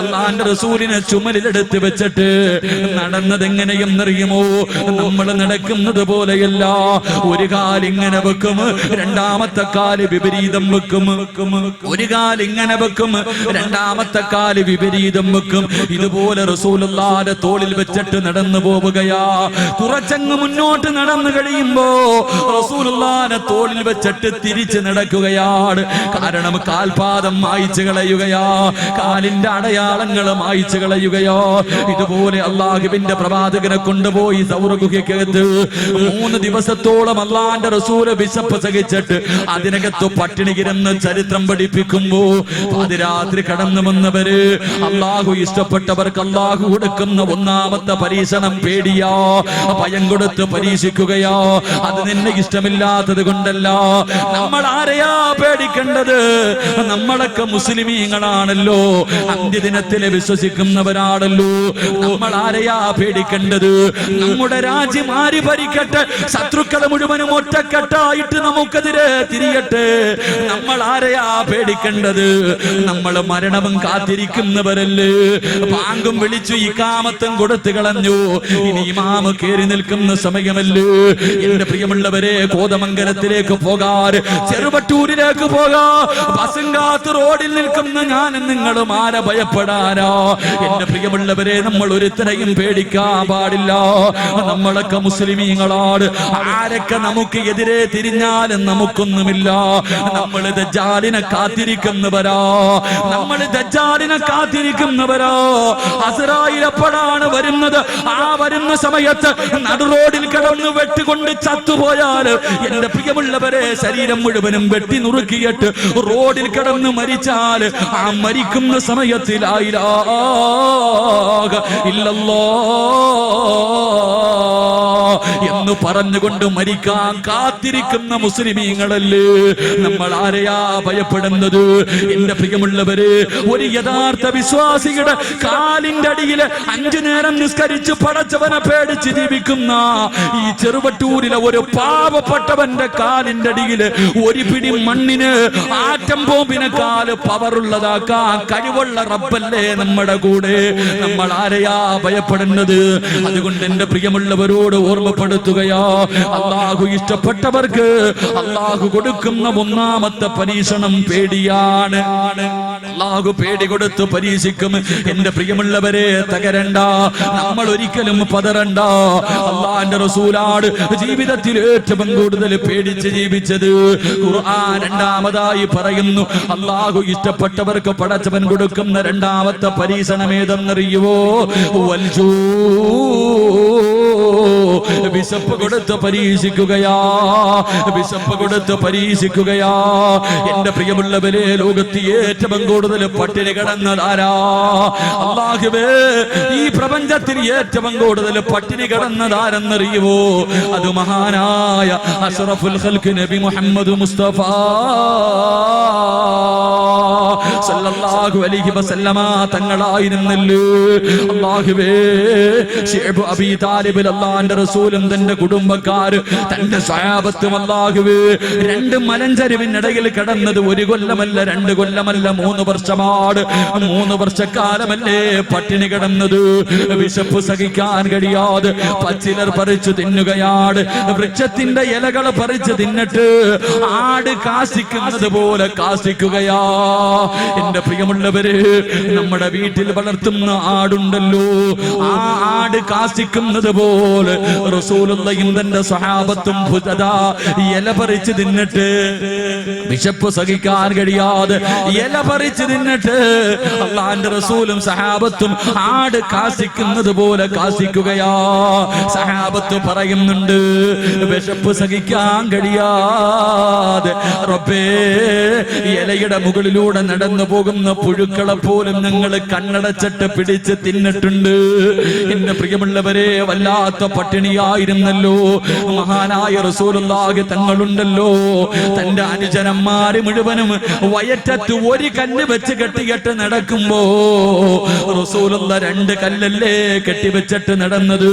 അല്ലാഹുവിന്റെ റസൂലിനെ ചുമലിലെടുത്ത് വെച്ചിട്ട് നടന്നത് എങ്ങനെയെന്നറിയുമോ? നമ്മൾ നടക്കുന്നത് പോലെയല്ല. ഒരു കാൽ ഇങ്ങനെ വെക്കും, രണ്ടാമത്തെ കാല് വിപരീതം വെക്കും. ഒരു കാൽ ഇങ്ങനെ വെക്കും, രണ്ടാമത്തെ കാല് വിപരീതം വെക്കും. ഇതുപോലെ റസൂലുള്ളാഹിന്റെ തോളിൽ വെച്ചിട്ട് നടന്നു പോവുകയാ. കുറച്ചങ്ങ് മുന്നോട്ട് നടന്നു കഴിയുമ്പോ റസൂലുള്ളാഹിന്റെ തോളിൽ വെച്ചിട്ട് തിരിച്ച് നടക്കുകയാണ്. കാരണം കാൽപാദം മായ്ച്ചു കളയുകയാ, കാലിന്റെ അടയാളങ്ങൾ മായ്ച്ചു കളയുകയോ. ഇതുപോലെ അല്ലാഹുവിന്റെ പ്രവാചകനെ കൊണ്ടുപോയി സൗർ ഗുഹയ്ക്കകത്ത് 3 ദിവസത്തോളം അല്ലാഹുവിന്റെ റസൂല് വിശപ്പ് സഹിച്ചിട്ട് അതിനകത്ത് പട്ടിണി കിടന്ന് ചരിത്രം പഠിപ്പിക്കുമ്പോ പാതിരാത്രി കടന്നു വന്നവര്, അല്ലാഹു ഇഷ്ടപ്പെട്ടവർക്ക് അല്ലാഹു കൊടുക്കുന്ന ഒന്നാമത്തെ പരീക്ഷണം പേടിയാ, ഭയം കൊടുത്ത് പരീക്ഷിക്കുകയോ. അത് നിന്നെ ഇഷ്ടമില്ലാത്തത് കൊണ്ടല്ല. നമ്മൾ ആരെയാ പേടിക്കേണ്ടത്? നമ്മളൊക്കെ മുസ്ലിമീങ്ങളാണല്ലോ, അന്ത്യദിനത്തിലെ വിശ്വസിക്കുന്നവരാണല്ലോ. നമ്മൾ ആരെയാ പേടിക്കേണ്ടത്? നമ്മുടെ രാജ്യം ആര് ഭരിക്കട്ടെ, ശത്രുക്കളെ മുഴുവനും ഒറ്റക്കെട്ടായിട്ട് നമുക്കെതിരെ തിരിയട്ടെ, നമ്മൾ ആരെയാ പേടിക്കേണ്ടത്? നമ്മൾ മരണവും കാത്തിരിക്കുന്നവരല്ലേ. ബാങ്കും വിളിച്ചു ഇഖാമത്തും കൊടുത്തു കളഞ്ഞു, ഇനി ഇമാമ് കേറി നിൽക്കുന്ന സമയമല്ലേ. എന്റെ പ്രിയമുള്ളവരെ, കോതമംഗലത്തിലേക്ക് പോകാൻ, ചെറുവട്ടൂരിലേക്ക് പോകാ, ബസും കാത്ത് റോഡിൽ നിൽക്കുന്ന ഞാനും നിങ്ങളും ആരെ ഭയപ്പെടാനോ? എന്റെ പ്രിയമുള്ളവരെ, നമ്മൾ ഒരുത്തരെയും പേടിക്കാൻ പാടില്ല. നമ്മളൊക്കെ മുസ്ലിമീങ്ങളാണ്. ആരൊക്കെ നമുക്ക് എതിരെ തിരിഞ്ഞാലും നമുക്കൊന്നുമില്ല. നമ്മൾ ദജ്ജാലിനെ കാത്തിരിക്കുന്നവരാ, നമ്മൾ ദജ്ജാലിനെ കാത്തിരിക്കുന്നവരാ. അസ്രായീൽ എപ്പോഴാണ് വരുന്നത്? ആ വരുന്ന സമയത്ത് നടുറോഡിൽ കിടന്ന് വെട്ടുകൊണ്ട് ചത്തുപോയാൽ എന്റെ പ്രിയമുള്ളവരെ, ശരീരം മുഴുവനും വെട്ടി നുറുക്കിയിട്ട് റോഡിൽ കിടന്ന് മരിച്ചാൽ ആ മരിക്കുന്ന സമയത്ത് ലാ ഇലാഹ ഇല്ലല്ലാഹ് എന്ന് പറഞ്ഞുകൊണ്ട് മരിക്കാൻ കാത്തിരിക്കുന്ന മുസ്ലിമീങ്ങളല്ലേ നമ്മൾ. ആരെയാ ഭയപ്പെടുന്നത്? എന്റെ പ്രിയമുള്ളവരെ, ഒരു യഥാർത്ഥ വിശ്വാസിയുടെ കാലിന്റെ അടിയിൽ 5 നേരം നിസ്കരിച്ച് പടച്ചവനെ പേടിച്ച് ജീവിക്കുന്ന ഈ ചെറുവട്ടൂരിലെ ഒരു പാവപ്പെട്ടവന്റെ കാലിന്റെ അടിയിൽ ഒരു പിടി മണ്ണിന് ആറ്റം ബോംബിനെക്കാൾ പവറുള്ളതാക്കാൻ കഴിവുള്ള റബ്ബല്ലേ നമ്മുടെ കൂടെ. നമ്മൾ ആരെയാ ഭയപ്പെടുന്നത്? അതുകൊണ്ട് എന്റെ പ്രിയമുള്ളവരോട് ഓർമ്മപ്പെടുത്തുകയാ, അല്ലാഹു ഇഷ്ടപ്പെട്ടവർക്ക് അല്ലാഹു കൊടുക്കുന്ന ഒന്നാമത്തെ പരീക്ഷണം പേടിയാണ്. അല്ലാഹു പേടി കൊടുത്ത് പരീക്ഷിക്കും. എന്റെ പ്രിയമുള്ളവരെ, തകരണ്ട, നമ്മൾ ഒരിക്കലും പതറണ്ട. അല്ലാഹുവിന്റെ റസൂലാണ് ജീവിതത്തിൽ ഏറ്റവും കൂടുതൽ പേടിച്ച് ജീവിച്ചത്. ഖുർആൻ രണ്ടാമതായി പറയുന്നു, അല്ലാഹു ഇഷ്ടപ്പെട്ടവർക്ക് പടച്ചവൻ കൊടുക്കുന്ന രണ്ടാമത്തെ പരീക്ഷണം ഏതെന്നറിയുവോ? വൽജൂ, വിശപ്പ് കൊടുത്ത് പരീക്ഷിക്കുകയാ, വിശപ്പ് കൊടുത്ത് പരീക്ഷിക്കുകയാ. എന്റെ പ്രിയമുള്ളവരെ, ലോകത്ത് ഏറ്റവും കൂടുതൽ പട്ടിണി കിടന്നതാരാ? അല്ലാഹുവേ, ഈ പ്രപഞ്ചത്തിൽ ഏറ്റവും കൂടുതൽ പട്ടിണി കിടന്നതാരെന്നറിയുവോ? അത് മഹാനായ അഷ്റഫുൽ ഖൽഖ് നബി മുഹമ്മദ് മുസ്തഫ സല്ലല്ലാഹു അലൈഹി വസല്ലമ തങ്ങളായിരുന്നല്ലോ. അല്ലാഹുവേ, ശൈബ് അബീ താലിബ് അല്ലാഹുവിന്റെ റസൂലും തന്റെ കുടുംബക്കാര്, തന്റെ സ്വഹാബത്തും അല്ലാഹുവേ 2 മലഞ്ചരിവിനിടയിൽ കിടന്നത് 1 കൊല്ലമല്ല, 2 കൊല്ലമല്ല, 3 വർഷമാണ്. 3 വർഷക്കാലമല്ലേ പട്ടിണി കിടന്നത്. വിശപ്പ് സഹിക്കാൻ കഴിയാതെ പച്ചിലർ പറിച്ചു തിന്നുകയാണ്. വൃക്ഷത്തിന്റെ ഇലകൾ പറിച്ച് തിന്നിട്ട് ആട് കാശിക്കുന്നത് പോലെ കാശിക്കുകയാ. എന്റെ പ്രിയമുള്ളവര്, നമ്മുടെ വീട്ടിൽ വളർത്തുന്ന ആടുണ്ടല്ലോ, ആ ആട് കാസിക്കുന്നത് പോലെ റസൂലുള്ളാഹിയും തന്റെ സ്വഹാബത്തും ഇല പറിച്ച് തിന്നിട്ട് വിശപ്പ് സഹിക്കാൻ കഴിയാതെ ഇല പറിച്ച് തിന്നിട്ട് അള്ളാന്റെ റസൂലും സഹാബത്തും ആട് കാസിക്കുന്നത് പോലെ കാസിക്കുകയാ. സഹാബത്ത് പറയുന്നുണ്ട്, വിശപ്പ് സഹിക്കാൻ കഴിയാതെ റബ്ബേ, ഇലയുടെ മുകളിലൂടെ നടന്നു പോകുന്ന പുഴുക്കളെ പോലും ഞങ്ങൾ കണ്ണടച്ചിട്ട് പിടിച്ച് തിന്നിട്ടുണ്ട്. എന്റെ പ്രിയമുള്ളവരെ, വല്ലാത്ത പട്ടിണിയായിരുന്നല്ലോ. മഹാനായ റസൂലുള്ളാഹി തങ്ങളുണ്ടല്ലോ, തന്റെ അനുജനന്മാര് മുഴുവനും വയറ്റത്ത് ഒരു കല്ല് വെച്ച് കെട്ടിയിട്ട് നടക്കുമ്പോ റസൂലുള്ള 2 കല്ലല്ലേ കെട്ടിവെച്ചിട്ട് നടന്നത്.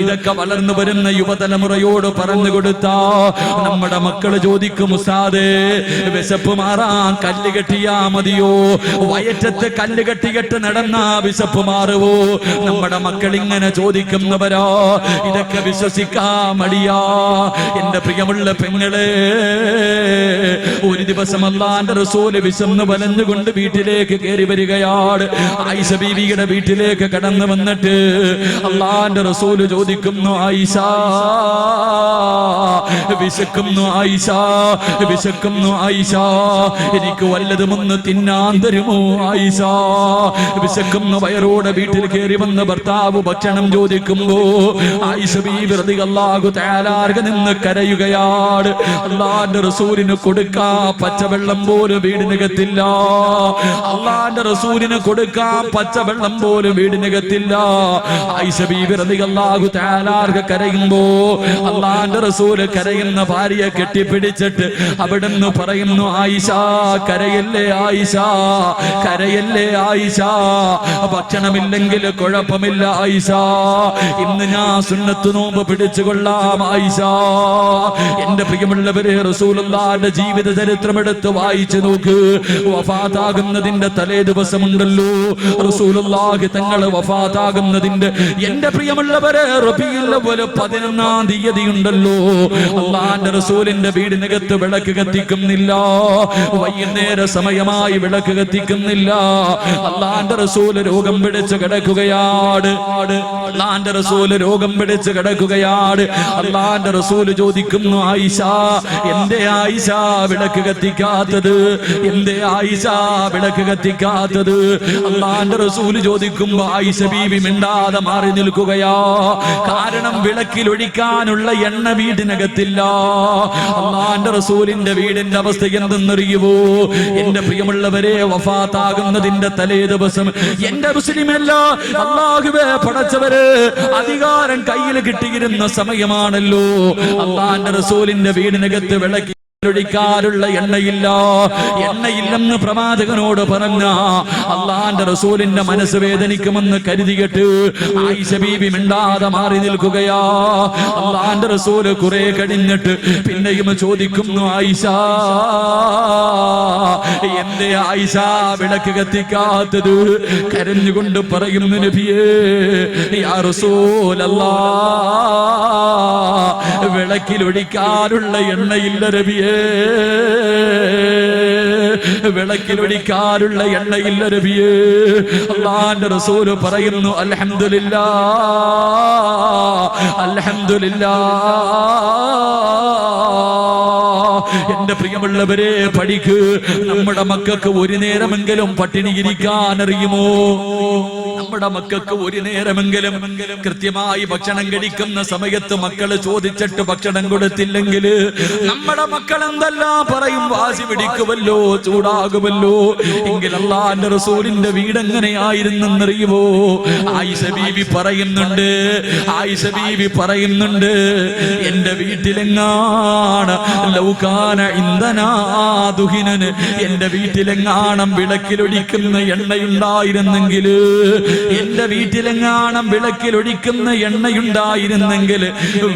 ഇതൊക്കെ വളർന്നു വരുന്ന യുവതലമുറയോട് പറഞ്ഞു കൊടുത്താ നമ്മുടെ മക്കള് ചോദിക്കും, ഉസ്താദേ, വിശപ്പ് മാറാൻ കല്ല് കെട്ടിയാ മതിയോ? വയറ്റത്ത് കല്ല് കെട്ടിയിട്ട് നടന്നാ വിശപ്പ് മാറുവോ? നമ്മുടെ മക്കൾ ഇങ്ങനെ ചോദിക്കുന്നവരാ. ഇതൊക്കെ വിശ്വസിക്കാൻ മടിയാ. എന്റെ പ്രിയമുള്ള പെങ്ങളെ, ഒരു ദിവസം അല്ലാഹുവിന്റെ റസൂൽ വിശന്ന് വലഞ്ഞുകൊണ്ട് വീട്ടിലേക്ക് കയറി വരികയാണ്. ആയിഷ ബീവിയുടെ വീട്ടിലേക്ക് കടന്നു വന്നിട്ട് അല്ലാഹുവിന്റെ റസൂൽ ചോദിക്കുന്നു, ആയിഷ, വിശക്കുന്നു ആയിഷ, വിശക്കുന്നു ആയിഷ, എനിക്ക് വല്ലതുമൊന്ന് തിന്നാൻ തരുമോ ആയിഷ? വിശക്കുന്ന വയറോടെ വീട്ടിൽ കയറി വന്ന ഭർത്താവ് ഭക്ഷണം ചോദിക്കുമ്പോ ആയിഷ ബീവി റളിയല്ലാഹു തആല നിന്ന് കരയുകയാണ്. അല്ലാഹുവിന്റെ റസൂലിന് കൊടുക്കാൻ പച്ചവെള്ളം പോലും വീടിനകത്തില്ല. അല്ലാഹുവിന്റെ റസൂലിന് കൊടുക്കാൻ പച്ചവെള്ളം പോലും വീടിനകത്തില്ല. ആയിഷ ബീവി റളിയല്ലാഹു തആല കരയുമ്പോ അല്ലാഹുവിന്റെ റസൂല് കരയുന്ന ഭാര്യയെ കെട്ടിപ്പിടിച്ചിട്ട് അവിടുന്ന് പറയുന്നു, ആയിഷ, കരയല്ലേ ആയിഷ, കരയല്ലേ ആയിഷ, ഭക്ഷണമില്ലെങ്കിൽ കുഴപ്പമില്ല ആയിഷ, ഇന്ന് ഞാൻ സുന്നത്ത് നോമ്പ് പിടിച്ചുകൊള്ളാം ആയിഷ. എന്റെ പ്രിയമുള്ളവരെ, റസൂലുള്ളാഹിന്റെ ജീവിത ചരിത്രം എടുത്ത് വായിച്ചു നോക്ക്. വഫാത്താകുന്നതിന്റെ തലേ ദിവസമുണ്ടല്ലോ, റസൂലുള്ളാഹി തങ്ങൾ വഫാത്താകുന്നതിന്റെ, എന്റെ പ്രിയമുള്ളവരെ, റബീഉൽ അവ്വൽ 11-ാം തീയതി ഉണ്ടല്ലോ, അല്ലാഹുവിന്റെ റസൂലിന്റെ വീടിനകത്ത് വിളക്ക് കത്തിക്കുന്നില്ല. വൈകുന്നേര സമയമായി വിളക്ക് കത്തിക്കുന്നില്ല. അല്ലാഹുവിന്റെ റസൂൽ രോഗം പിടിച്ച് കിടക്കുകയാണ്. അല്ലാഹുവിന്റെ റസൂൽ രോഗം പിടിച്ച് കിടക്കുകയാണ്. അല്ലാഹുവിന്റെ റസൂൽ ചോദിക്കുന്നു, ആയിഷ, എന്തേ ആയിഷ വിളക്ക് കത്തിക്കാത്തത്? എന്തേ ആയിഷ വിളക്ക് കത്തിക്കാത്തത്? അല്ലാഹുവിന്റെ റസൂൽ ചോദിക്കുമ്പോ ആയിഷ ബീവി മിണ്ടാതെ മാറി നിൽക്കുകയാ. കാരണം വിളക്കിൽ ഒഴിക്കാനുള്ള എണ്ണ വീടിനകത്തില്ല. അല്ലാഹുവിന്റെ റസൂലിന്റെ വീടിന്റെ അവസ്ഥ എന്തെന്നറിയുവോ? എന്റെ പ്രിയമുള്ളവരെ, വഫാത്താകുന്നതിന്റെ തലേ ദിവസം, എന്റെ മുസ്ലിമല്ല, അല്ലാഹുവേ പടച്ചവരെ, അധികാരം കയ്യിൽ കിട്ടിയിരുന്ന സമയമാണല്ലോ. അല്ലാഹുവിന്റെ റസൂലിന്റെ വീടിനകത്ത് വിളക്കി ഒഴിക്കാനുള്ള എണ്ണയില്ല. എണ്ണയില്ലെന്ന് പ്രവാചകനോട് പറഞ്ഞ അല്ലാഹുവിന്റെ റസൂലിന്റെ മനസ്സ് വേദനിക്കുമെന്ന് കരുതിയിട്ട് ആയിഷ ബീബി മിണ്ടാതെ മാറി നിൽക്കുകയാ. അല്ലാഹുവിന്റെ റസൂൽ കുറെ കഴിഞ്ഞിട്ട് പിന്നെയും ചോദിക്കുന്നു, ആയിഷ, എന്റെ ആയിഷ വിളക്ക് കത്തിക്കാത്തത്? കരഞ്ഞുകൊണ്ട് പറയുന്നു, നബിയേ, യാ റസൂലല്ലാഹ്, വിളക്കിൽ ഒഴിക്കാനുള്ള എണ്ണയില്ല നബിയേ, വിളക്കിലൊഴിക്കാനുള്ള എണ്ണയില്ല നബിയേ. അല്ലാഹുവിന്റെ റസൂൽ പറയുന്നു, അൽഹംദുലില്ലാഹ്, അൽഹംദുലില്ലാഹ്. എന്റെ പ്രിയമുള്ളവരെ, പഠിക്ക്. നമ്മുടെ മക്കൾക്ക് ഒരു നേരമെങ്കിലും പട്ടിണിയിരിക്കാൻ അറിയുമോ? നമ്മുടെ മക്കൾക്ക് ഒരു നേരമെങ്കിലും കൃത്യമായി ഭക്ഷണം കഴിക്കുന്ന സമയത്ത് മക്കള് ചോദിച്ചിട്ട് ഭക്ഷണം കൊടുത്തില്ലെങ്കിൽ നമ്മുടെ മക്കൾ എന്തെല്ലാം പറയും? വാശി പിടിക്കുമല്ലോ, ചൂടാകുമല്ലോ. എങ്കിൽ അല്ലാഹുവിന്റെ റസൂലിന്റെ വീട് എങ്ങനെയായിരുന്നെന്നറിയുമോ? ആയിഷ ബീവി പറയുന്നുണ്ട്, ആയിഷ ബീവി പറയുന്നുണ്ട്, എന്റെ വീട്ടിലെങ്ങാണ് ലൗകാന ഇന്ധനാ ദുഹിനൻ, എന്റെ വീട്ടിലെങ്ങാണം വിളക്കിലൊഴിക്കുന്ന എണ്ണയുണ്ടായിരുന്നെങ്കിൽ, എന്റെ വീട്ടിലെങ്ങാണം വിളക്കിലൊഴിക്കുന്ന എണ്ണയുണ്ടായിരുന്നെങ്കിൽ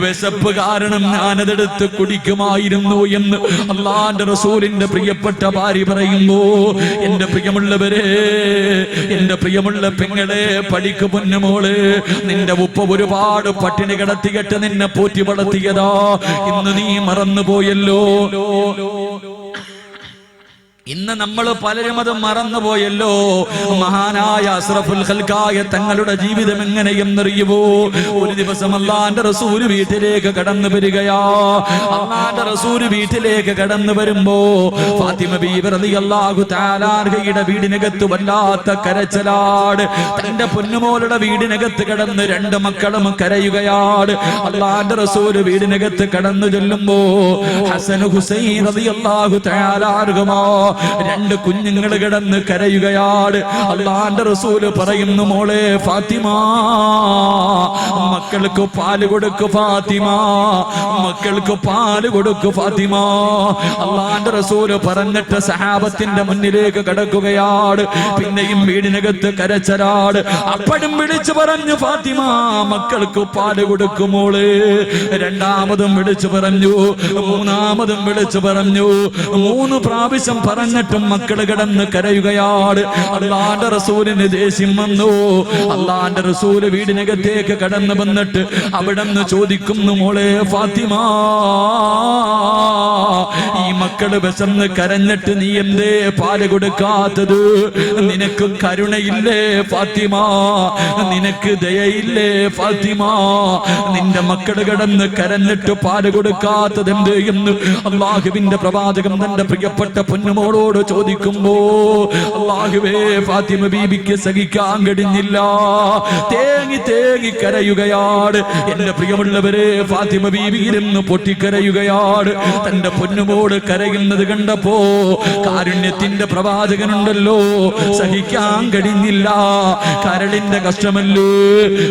വിശപ്പ് കാരണം ഞാനതെടുത്ത് കുടിക്കുമായിരുന്നു എന്ന് അല്ലാഹുവിന്റെ റസൂലിന്റെ പ്രിയപ്പെട്ട ഭാര്യ പറയുമ്പോ, എന്റെ പ്രിയമുള്ളവരെ, എന്റെ പ്രിയമുള്ള പെങ്ങളെ, പഠിക്കു പൊന്നുമോള്. നിന്റെ ഉപ്പ ഒരുപാട് പട്ടിണി കിടത്തിയിട്ട് നിന്നെ പോറ്റി വളർത്തിയതാ. ഇന്ന് നീ മറന്നുപോയല്ലോ. ഇന്ന് നമ്മൾ പലരും അത് മറന്നുപോയല്ലോ. മഹാനായ അസ്റഫുൽ ഖൽഖായ തങ്ങളുടെ ജീവിതം എങ്ങനെയെന്നറിയുമോ? ഒരു ദിവസം അല്ലാഹുവിന്റെ റസൂൽ വീട്ടിലേക്ക് കടന്നു വരികയാ. അല്ലാഹുവിന്റെ റസൂൽ വീട്ടിലേക്ക് കടന്നു വരുമ്പോ ഫാത്തിമ ബീവി റളിയല്ലാഹു തആല അൻഹയുടെ വീടിനകത്ത് വല്ലാത്ത കരച്ചിലാണ്. തന്റെ പൊന്നുമോളുടെ വീടിനകത്ത് കിടന്ന് രണ്ട് മക്കളും കരയുകയാണ്. അല്ലാഹുവിന്റെ റസൂൽ വീടിനകത്ത് കടന്നു ചെല്ലുമ്പോ ഹസൻ ഹുസൈൻ റളിയല്ലാഹു തആല അൻഹുമാ രണ്ട് കുഞ്ഞുങ്ങൾ കിടന്ന് കരയുകയാണ്. അല്ലാഹുവിന്റെ റസൂല് പറയുന്നു, മോളെ ഫാത്തിമ, മക്കൾക്ക് പാല് കൊടുക്കു ഫാത്തിമ, മക്കൾക്ക് പാല് കൊടുക്കു ഫാത്തിമ. അല്ലാഹുവിന്റെ റസൂല് പറഞ്ഞിട്ട് സഹാബത്തിന്റെ മുന്നിലേക്ക് കടക്കുകയാണ്. പിന്നെയും വീടിനകത്ത് കരച്ചലാണ്. അപ്പോഴും വിളിച്ചു പറഞ്ഞു, ഫാത്തിമ, മക്കൾക്ക് പാല് കൊടുക്കും മോള്. രണ്ടാമതും വിളിച്ചു പറഞ്ഞു, മൂന്നാമതും വിളിച്ചു പറഞ്ഞു. 3 പ്രാവശ്യം പറഞ്ഞിട്ടും മക്കള് കിടന്ന് കരയുകയാണ്. അല്ലാഹുവിന്റെ റസൂലിന് ദേഷ്യം വന്നു. അല്ലാഹുവിന്റെ റസൂല് വീടിനകത്തേക്ക് കടന്നു വന്നിട്ട് അവിടെന്ന് ചോദിക്കുന്നു, മോളെ ഫാത്തിമ, ഈ മക്കള് വിശന്ന് കരഞ്ഞിട്ട് നീ എന്തേ പാല് കൊടുക്കാത്തത്? നിനക്ക് കരുണയില്ലേ ഫാത്തിമ? നിനക്ക് ദയയില്ലേ ഫാത്തിമ? നിന്റെ മക്കള് കിടന്ന് കരഞ്ഞിട്ട് പാല് കൊടുക്കാത്തത് എന്ത് എന്ന് അല്ലാഹുവിന്റെ പ്രവാചകൻ തന്റെ പ്രിയപ്പെട്ട പൊന്നുമോളോട് ചോദിക്കുമ്പോ അല്ലാഹുവേ, ഫാത്തിമ ബീബിക്ക് സഹിക്കാൻ കഴിഞ്ഞില്ല. തേങ്ങി തേങ്ങി കരയുകയാണ്. എന്റെ പ്രിയമുള്ളവരെ, ഫാത്തിമ ബീബി ഇരുന്ന് പൊട്ടിക്കരയുകയാണ്. തന്റെ പൊന്നുമോട് കരയുന്നത് കണ്ടപ്പോ കാരുണ്യത്തിന്റെ പ്രവാചകനുണ്ടല്ലോ, സഹിക്കാൻ കഴിഞ്ഞില്ല. കരളിന്റെ കഷ്ടമല്ലേ.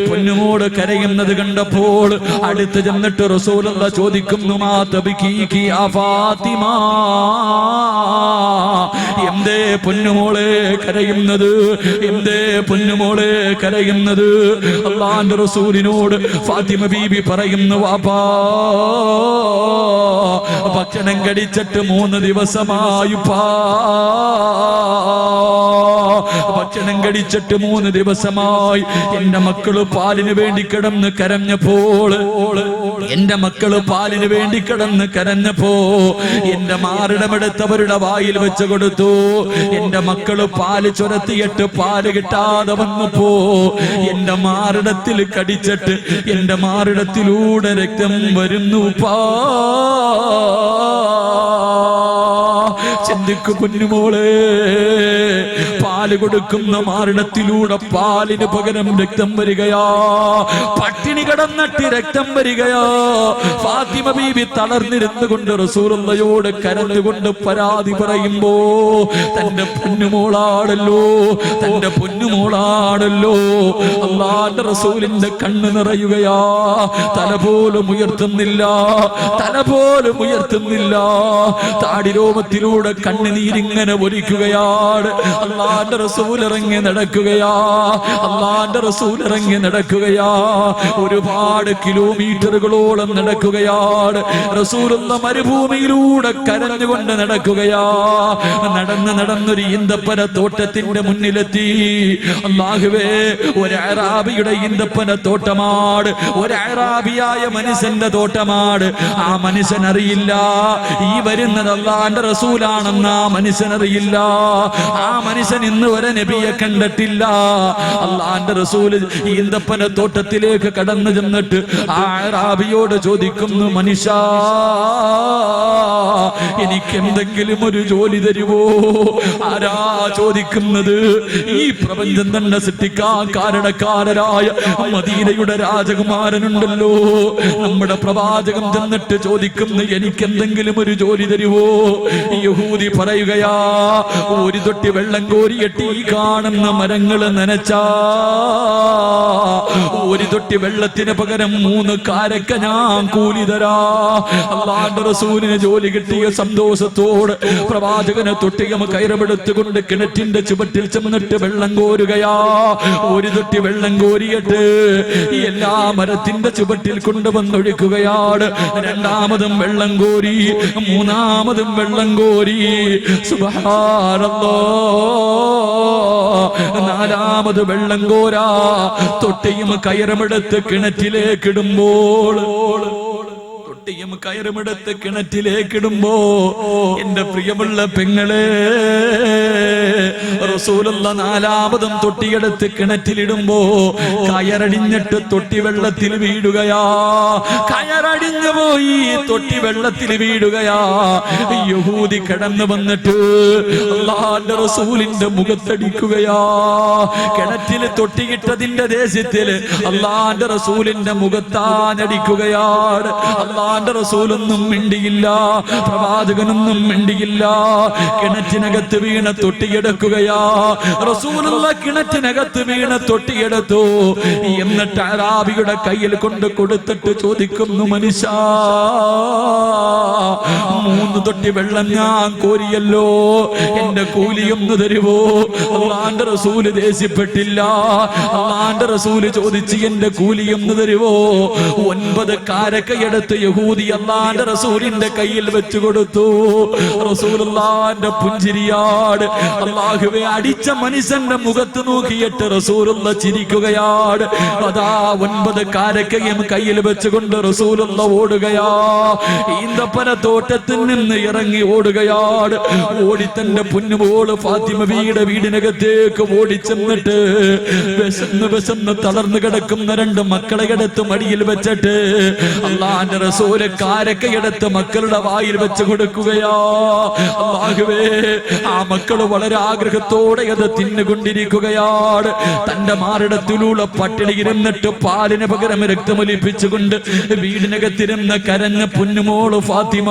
പൊന്നുമോട് കരയുന്നത് കണ്ടപ്പോൾ അടുത്ത് ചെന്നിട്ട് റസൂലുള്ളാഹി ചോദിക്കുന്നു, മാ തബ്കീകി യാ ഫാത്തിമ, എന്തേ പൊന്നുമോളെ കരയുന്നത്? എന്തേ പൊന്നുമോളെ കരയുന്നത്? അല്ലാഹുവിന്റെ റസൂലിനോട് ഫാത്തിമ ബീബി പറയുന്നു, വാപ്പാ, ഭക്ഷണം കഴിച്ചിട്ട് 3 ദിവസമായി. ഭക്ഷണം കഴിച്ചിട്ട് 3 ദിവസമായി. എന്റെ മക്കള് പാലിന് വേണ്ടി കിടന്ന് കരഞ്ഞപ്പോൾ, എന്റെ മക്കള് പാലിന് വേണ്ടി കിടന്ന് കരഞ്ഞപ്പോ എന്റെ മാറിടമെടുത്തവരുടെ വായിൽ വെച്ച് കൊടുത്തു. എന്റെ മക്കള് പാല് ചുരത്തിയിട്ട് പാല് കിട്ടാതെ വന്നപ്പോ എന്റെ മാറിടത്തിൽ കടിച്ചിട്ട് എന്റെ മാറിടത്തിലൂടെ രക്തം വരുന്നു. ചിന്തിക്കു കുഞ്ഞുമോളെ, പാല് കൊടുക്കുന്ന മാറിടത്തിലൂടെ പാലിന് പകരം രക്തം വരികയാ. പട്ടിണി കിടന്നിട്ട് രക്തം വരികയാ. ഫാത്തിമ ബീബി തളർന്നിരുന്നു കൊണ്ട് റസൂലുള്ളാഹിയോട് കരഞ്ഞുകൊണ്ട് പരാതി പറയുമ്പോ, തന്റെ പൊന്നുമോളാണല്ലോ, തന്റെ പൊന്നുമോളാണല്ലോ. അല്ലാഹുവിന്റെ റസൂലിന്റെ കണ്ണ് നിറയുകയാ. തല പോലും ഉയർത്തുന്നില്ല, തല പോലും ഉയർത്തുന്നില്ല. താടിരോമത്തിലൂടെ കണ്ണുനീരിങ്ങനെ ഒലിക്കുകയാണ്. അല്ലാഹുവിന്റെ റസൂൽ ഇറങ്ങി നടക്കുകയാ. അല്ലാഹുവിന്റെ റസൂൽ ഇറങ്ങി നടക്കുകയാ. ഒരുപാട് കിലോമീറ്ററുകളോളം നടക്കുകയാണ്. റസൂലുള്ള മരുഭൂമിയിലൂടെ കരഞ്ഞുകൊണ്ട് നടക്കുകയാ. നടന്നൊരു ഈന്തപ്പന തോട്ടത്തിന്റെ മുന്നിലെത്തി. അല്ലാഹുവേ, ഒരു അറാബിയുടെ ഈന്തപ്പന തോട്ടമാണ്, ഒരു അറാബിയായ മനുഷ്യന്റെ തോട്ടമാണ്. ആ മനുഷ്യൻ അറിയില്ല ഈ വരുന്നത് അല്ലാഹുവിന്റെ റസൂലാണെന്ന്. ആ മനുഷ്യൻ അറിയില്ല. ആ മനുഷ്യൻ ഇന്ന് വരെ നബിയെ കണ്ടിട്ടില്ല. അല്ലാഹുവിന്റെ റസൂല് ഈന്തപ്പന തോട്ടത്തിലേക്ക് കടന്നു ചെന്നിട്ട് ആ അറാബിയോട് ചോദിക്കുന്നു, മനുഷ്യ, എനിക്ക് എന്തെങ്കിലും ഒരു ജോലി തരുവോ? ആരാ ചോദിക്കുന്നത്? ഈ പ്രപഞ്ചം തന്നെ സൃഷ്ടിക്കാൻ കാരണക്കാരനായ മദീനയുടെ രാജകുമാരനുണ്ടല്ലോ, നമ്മുടെ പ്രവാചകൻ ചെന്നിട്ട് ചോദിക്കുന്നു, എനിക്ക് എന്തെങ്കിലും ഒരു ജോലി തരുവോ? യഹൂദി പറയുകയാ, ഒരു തൊട്ടി വെള്ളം കോരിയിട്ട് ഈ കാണുന്ന മരങ്ങൾ നനച്ചാ ഒരു തൊട്ടി വെള്ളത്തിന് പകരം 3 കാരക്ക ഞാൻ കൂലി തരാ. അല്ലാഹുവിന്റെ റസൂലിന് ജോലി കിട്ടിയ സന്തോഷത്തോട് പ്രവാചകനെ തൊട്ടിയം കയറമെടുത്തുകൊണ്ട് കിണറ്റിന്റെ ചുവട്ടിൽ ചെന്നിട്ട് വെള്ളം കോരുകയാ. ഒരു തൊട്ടി വെള്ളം കോരിയിട്ട് എല്ലാ മരത്തിന്റെ ചുവട്ടിൽ കൊണ്ടുവന്നൊഴിക്കുകയാണ്. രണ്ടാമതും വെള്ളം കോരി, മൂന്നാമതും വെള്ളം കോരി. സുബ്ഹാനല്ലാഹ്. നാലാമത് വെള്ളം കോരാ. തൊട്ടിയും കയറമെടുത്ത് കിണറ്റിലേക്ക് ഇടുമ്പോൾ തൊട്ടിയും കയറുമെടുത്ത് കിണറ്റിലേക്കിടുമ്പോ എന്റെ പ്രിയമുള്ള പെങ്ങളെ റസൂലുള്ള നാലാമതും തൊട്ടിയെടുത്ത് കിണറ്റിലിടുമ്പോ കയറടിഞ്ഞിട്ട് തൊട്ടി വെള്ളത്തിൽ വീഴുകയാ. കയറടിഞ്ഞു പോയി തൊട്ടി വെള്ളത്തിൽ വീഴുകയാ. യഹൂദി കിടന്നു വന്നിട്ട് അല്ലാഹുവിന്റെ റസൂലിന്റെ മുഖത്തടിക്കുകയാ. കിണറ്റില് തൊട്ടിയിട്ടതിന്റെ ദേശത്തില് അല്ലാഹുവിന്റെ റസൂലിന്റെ മുഖത്താനടിക്കുകയാണ്. അല്ലാഹുവിന്റെ റസൂലൊന്നും മിണ്ടിയില്ല, പ്രവാചകനൊന്നും മിണ്ടിയില്ല. കിണറ്റിനകത്ത് വീണ തൊട്ടിയെടുക്കുകയാ. റസൂലുള്ള കിണറ്റിനകത്ത് വീണ തൊട്ടിയെടുത്തു. എന്നിട്ട് അറാബിയുടെ കയ്യിൽ കൊണ്ട് കൊടുത്തിട്ട് ചോദിക്കുന്നു, മനുഷ്യ 3 തൊട്ടി വെള്ളം ഞാൻ കോരിയല്ലോ, എന്റെ കൂലിയൊന്ന് തരുവോ? അല്ലാഹുവിന്റെ റസൂല് ദേഷ്യപ്പെട്ടില്ല. അല്ലാഹുവിന്റെ റസൂല് ചോദിച്ച് എന്റെ കൂലിയൊന്ന് തരുവോ? 9 കാരക്കയെടുത്ത് യഹൂദി അല്ലാഹുവിന്റെ റസൂലിന്റെ കയ്യിൽ വെച്ചു കൊടുത്തു. റസൂലുള്ളാഹിന്റെ പുഞ്ചിരിയാണ്. അല്ലാഹുവേ, അടിച്ച മനുഷ്യന്റെ മുഖത്ത് നോക്കിയിട്ട് റസൂലുള്ള ചിരിക്കുകയാണ്. അതാ 9 കാരക്കയും കയ്യിൽ വെച്ചുകൊണ്ട് റസൂലുള്ള ഓടുകയാ. ഈന്തപ്പന തോട്ടത്തിൽ നിന്ന് ഇറങ്ങി ഓടുകയാണ്. ഓടി തന്റെ പൊന്നുമോള് ഫാത്തിമ വീടിനകത്തേക്ക് ഓടിച്ചെന്നിട്ട് വിശന്ന് തളർന്നു കിടക്കുന്ന 2 മക്കളെ എടുത്ത് മടിയിൽ വെച്ചിട്ട് അല്ലാഹുവിന്റെ റസൂല് കാരക്കയെടുത്ത് മക്കളുടെ വായിൽ വെച്ച് കൊടുക്കുകയാ. അല്ലാഹുവേ, ആ മക്കള് വളരെ ആഗ്രഹത്തോടെ അത് തിന്നുകൊണ്ടിരിക്കുകയാണ്. തന്റെ മാറിടത്തിലൂടെ പട്ടിണി ഇരുന്നിട്ട് പാലിന് പകരം രക്തമൊലിപ്പിച്ചുകൊണ്ട് വീടിനകത്തിരുന്ന കരഞ്ഞ പൊന്നുമോള് ഫാത്തിമ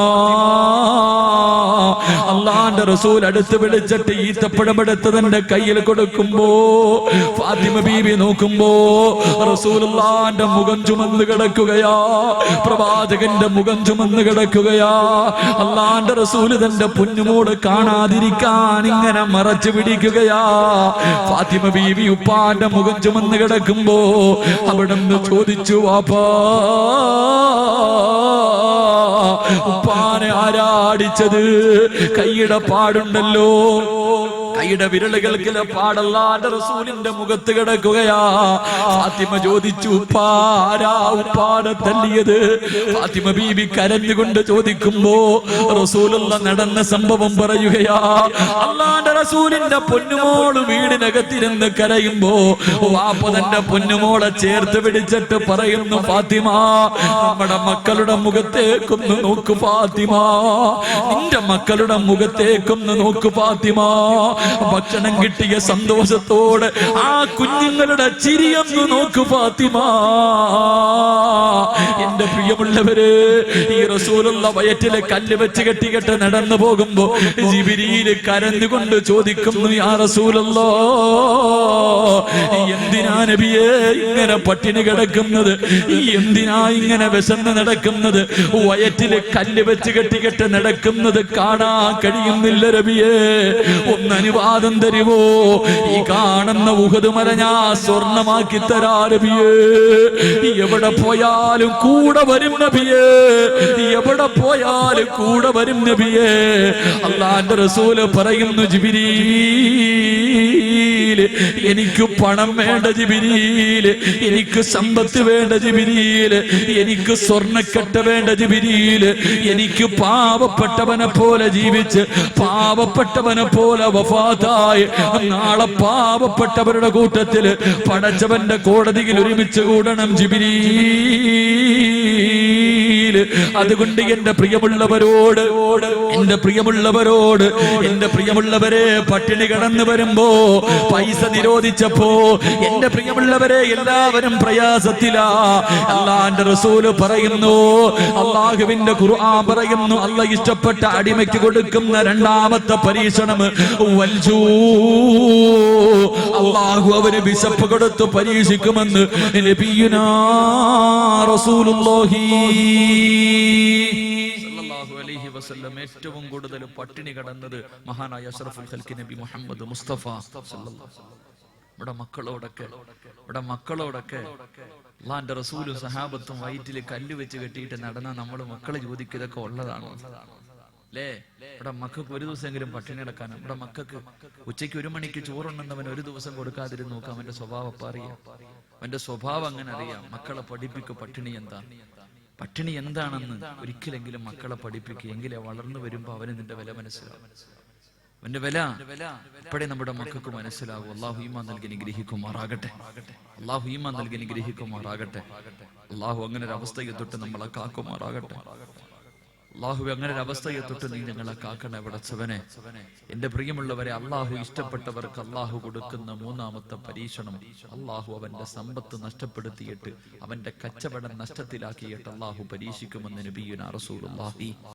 അല്ലാഹുവിന്റെ റസൂൽ അടുത്ത് വിളിച്ചിട്ട് ഈത്തപ്പഴമെടുത്ത് തന്റെ കയ്യിൽ കൊടുക്കുമ്പോ ഫാത്തിമ ബീവി നോക്കുമ്പോ റസൂലുള്ളാഹിന്റെ മുഖം ചുമന്ന് കിടക്കുകയാ. പ്രവാചകന്റെ മുഖം ചുമന്ന് കിടക്കുകയാ. അല്ലാഹുവിന്റെ റസൂല് തന്റെ പൊന്നുമോള് കാണാതിരിക്കാൻ ഇങ്ങനെ മറച്ചു പിടിക്കുകയാ. ഫാത്തിമ ബീവി ഉപ്പാന്റെ മുഖം ചുമന്ന് കിടക്കുമ്പോ അവിടുന്ന് ചോദിച്ചു, വാപ്പാ, ഉപ്പാനെ ആരാടിച്ചത്? കൈയുടെ പാടുണ്ടല്ലോ, കൈയുടെ വിരലുകൾക്കിലെ പാടല്ലാന്റെ റസൂലിന്റെ മുഖത്ത് കിടക്കുകയാ. ഫാത്തിമ ചോദിച്ചു, ഉപ്പാരാ ഉപ്പാനെ തല്ലിയത്? ഫാത്തിമ ബീബി കരഞ്ഞുകൊണ്ട് ചോദിക്കുമ്പോ റസൂലുള്ള നടന്ന സംഭവം പറയുകയാ. അല്ലാഹുവിന്റെ റസൂലിന്റെ പൊന്നുമോള് വീടിനകത്തിരുന്ന് കരയുമ്പോ വാപ്പ തന്റെ പൊന്നുമോളെ ചേർത്ത് പിടിച്ചിട്ട് പറയുന്നു, ഫാത്തിമ, നമ്മുടെ മക്കളുടെ മുഖത്തേക്കൊന്ന് നോക്ക് ഫാത്തിമ, നിന്റെ മക്കളുടെ മുഖത്തേക്കൊന്ന് നോക്ക് ഫാത്തിമ. ഭക്ഷണം കിട്ടിയ സന്തോഷത്തോടെ ആ കുഞ്ഞുങ്ങളുടെ ചിരിയൊന്ന് നോക്ക് ഫാത്തിമ. എന്റെ പ്രിയമുള്ളവര്, ഈ റസൂലുള്ള വയറ്റിലെ കല്ല് വെച്ച് കെട്ടിക്കെട്ട് നടന്നു പോകുമ്പോ ജിബ്രീൽ കരഞ്ഞുകൊണ്ട് ചോദിക്കുന്നു, യാ റസൂലല്ലാഹ്, എന്തിനാ നബിയേ ഇങ്ങനെ പട്ടിണി കിടക്കുന്നത്? എന്തിനാ ഇങ്ങനെ വിശന്ന് നടക്കുന്നത്? വയറ്റില് കല്ല് വെച്ച് കെട്ടിക്കെട്ട് നടക്കുന്നത് കാണാൻ കഴിയുന്നില്ല നബിയേ, ഒന്ന് അനുവാദം തരുവോ? ഈ കാണുന്ന ഉഹദ് മല ഞാൻ സ്വർണമാക്കി തരാ നബിയേ. എവിടെ പോയാലും കൂടെ വരും നബിയേ, എവിടെ പോയാലും കൂടെ വരും നബിയേ. അല്ലാഹുവിന്റെ റസൂല് പറയുന്നു, ജിബ്രീൽ, എനിക്ക് പണം വേണ്ട ജിബ്രീൽ, എനിക്ക് സമ്പത്ത് വേണ്ട ജിബ്രീൽ, എനിക്ക് സ്വർണ്ണക്കെട്ട് വേണ്ട ജിബ്രീൽ, എനിക്ക് പാവപ്പെട്ടവനെ പോലെ ജീവിച്ച് പാവപ്പെട്ടവനെ പോലെ വഫാത്തായി നാളെ പാവപ്പെട്ടവരുടെ കൂട്ടത്തിൽ പടച്ചവന്റെ കോടതിയിൽ ഒരുമിച്ച് കൂടണം ജിബ്രീൽ. അതുകൊണ്ട് എന്റെ പ്രിയമുള്ളവരോട്, എന്റെ പ്രിയമുള്ളവരോട്, എന്റെ പ്രിയമുള്ളവരെ, പട്ടിണി കടന്നു വരുമ്പോ പൈസ നിരോധിച്ചപ്പോ എന്റെ പ്രിയമുള്ളവരെ എല്ലാവരും പ്രയാസത്തിലാ. അല്ലാഹുവിന്റെ റസൂല് പറയുന്നു, അല്ലാഹുവിന്റെ ഖുർആൻ പറയുന്നു, അല്ലാഹ് ഇഷ്ടപ്പെട്ട അടിമയ്ക്ക് കൊടുക്കുന്ന 2ാമത്തെ പരീക്ഷണം വൽജൂ. അല്ലാഹു അവന് വിശപ്പ് കൊടുത്ത് പരീക്ഷിക്കുമെന്ന് നബിയുനാ റസൂലുള്ളാഹി സല്ലല്ലാഹു അലൈഹി വസല്ലം ഏറ്റവും കൂടുതൽ പട്ടിണി കടന്നത് മഹാനായ അഷ്റഫുൽ ഖൽഖി നബി മുഹമ്മദ് മുസ്തഫ സല്ലല്ലാഹു അലൈഹി വസല്ലം. ഇവിടെ മക്കളോടൊക്കെ അല്ലാഹുവിന്റെ റസൂലും സഹാബത്തും വയറ്റിൽ കല്ല് വെച്ച് കെട്ടിയിട്ട് നടന്ന നമ്മൾ മക്കളെ ചോദിക്കുക ഇതൊക്കെ ഉള്ളതാണ് അല്ലേ? ഇവിടെ മക്കൾക്ക് ഒരു ദിവസമെങ്കിലും പട്ടിണി കിടക്കാനും, ഇവിടെ മക്കൾക്ക് ഉച്ചയ്ക്ക് 1 മണിക്ക് ചോറുണ്ടെന്നവൻ ഒരു ദിവസം കൊടുക്കാതിരുന്ന് നോക്കാം. അവന്റെ സ്വഭാവം അറിയാം, അവന്റെ സ്വഭാവം അങ്ങനെ അറിയാം. മക്കളെ പഠിപ്പിക്കുക പട്ടിണി എന്താ. പട്ടിണി എന്താണെന്ന് ഒരിക്കലെങ്കിലും മക്കളെ പഠിപ്പിക്കുക, എങ്കിലേ വളർന്നു വരുമ്പോ അവന് നിന്റെ വില മനസ്സിലാവും. അവന്റെ വില ഇപ്പോഴേ നമ്മുടെ മക്കൾക്ക് മനസ്സിലാവും. അള്ളാഹു ഈമാൻ നൽകി അനുഗ്രഹിക്കുമാറാകട്ടെ. അള്ളാഹു ഈമാൻ നൽകി അനുഗ്രഹിക്കുമാറാകട്ടെ. അള്ളാഹു അങ്ങനെ ഒരു അവസ്ഥയെ തൊട്ട് നമ്മളെ കാക്കുമാറാകട്ടെ. അള്ളാഹു അങ്ങനെ ഒരു അവസ്ഥയെ തൊട്ട് നീ ഞങ്ങളെ കാക്കണേ പടച്ചവനെ. എന്റെ പ്രിയമുള്ളവരെ, അള്ളാഹു ഇഷ്ടപ്പെട്ടവർക്ക് അള്ളാഹു കൊടുക്കുന്ന മൂന്നാമത്തെ പരീക്ഷണം, അള്ളാഹു അവന്റെ സമ്പത്ത് നഷ്ടപ്പെടുത്തിയിട്ട് അവന്റെ കച്ചവടം നഷ്ടത്തിലാക്കിയിട്ട് അള്ളാഹു പരീക്ഷിക്കുമെന്ന് നബിയുനാ റസൂലുള്ളാഹി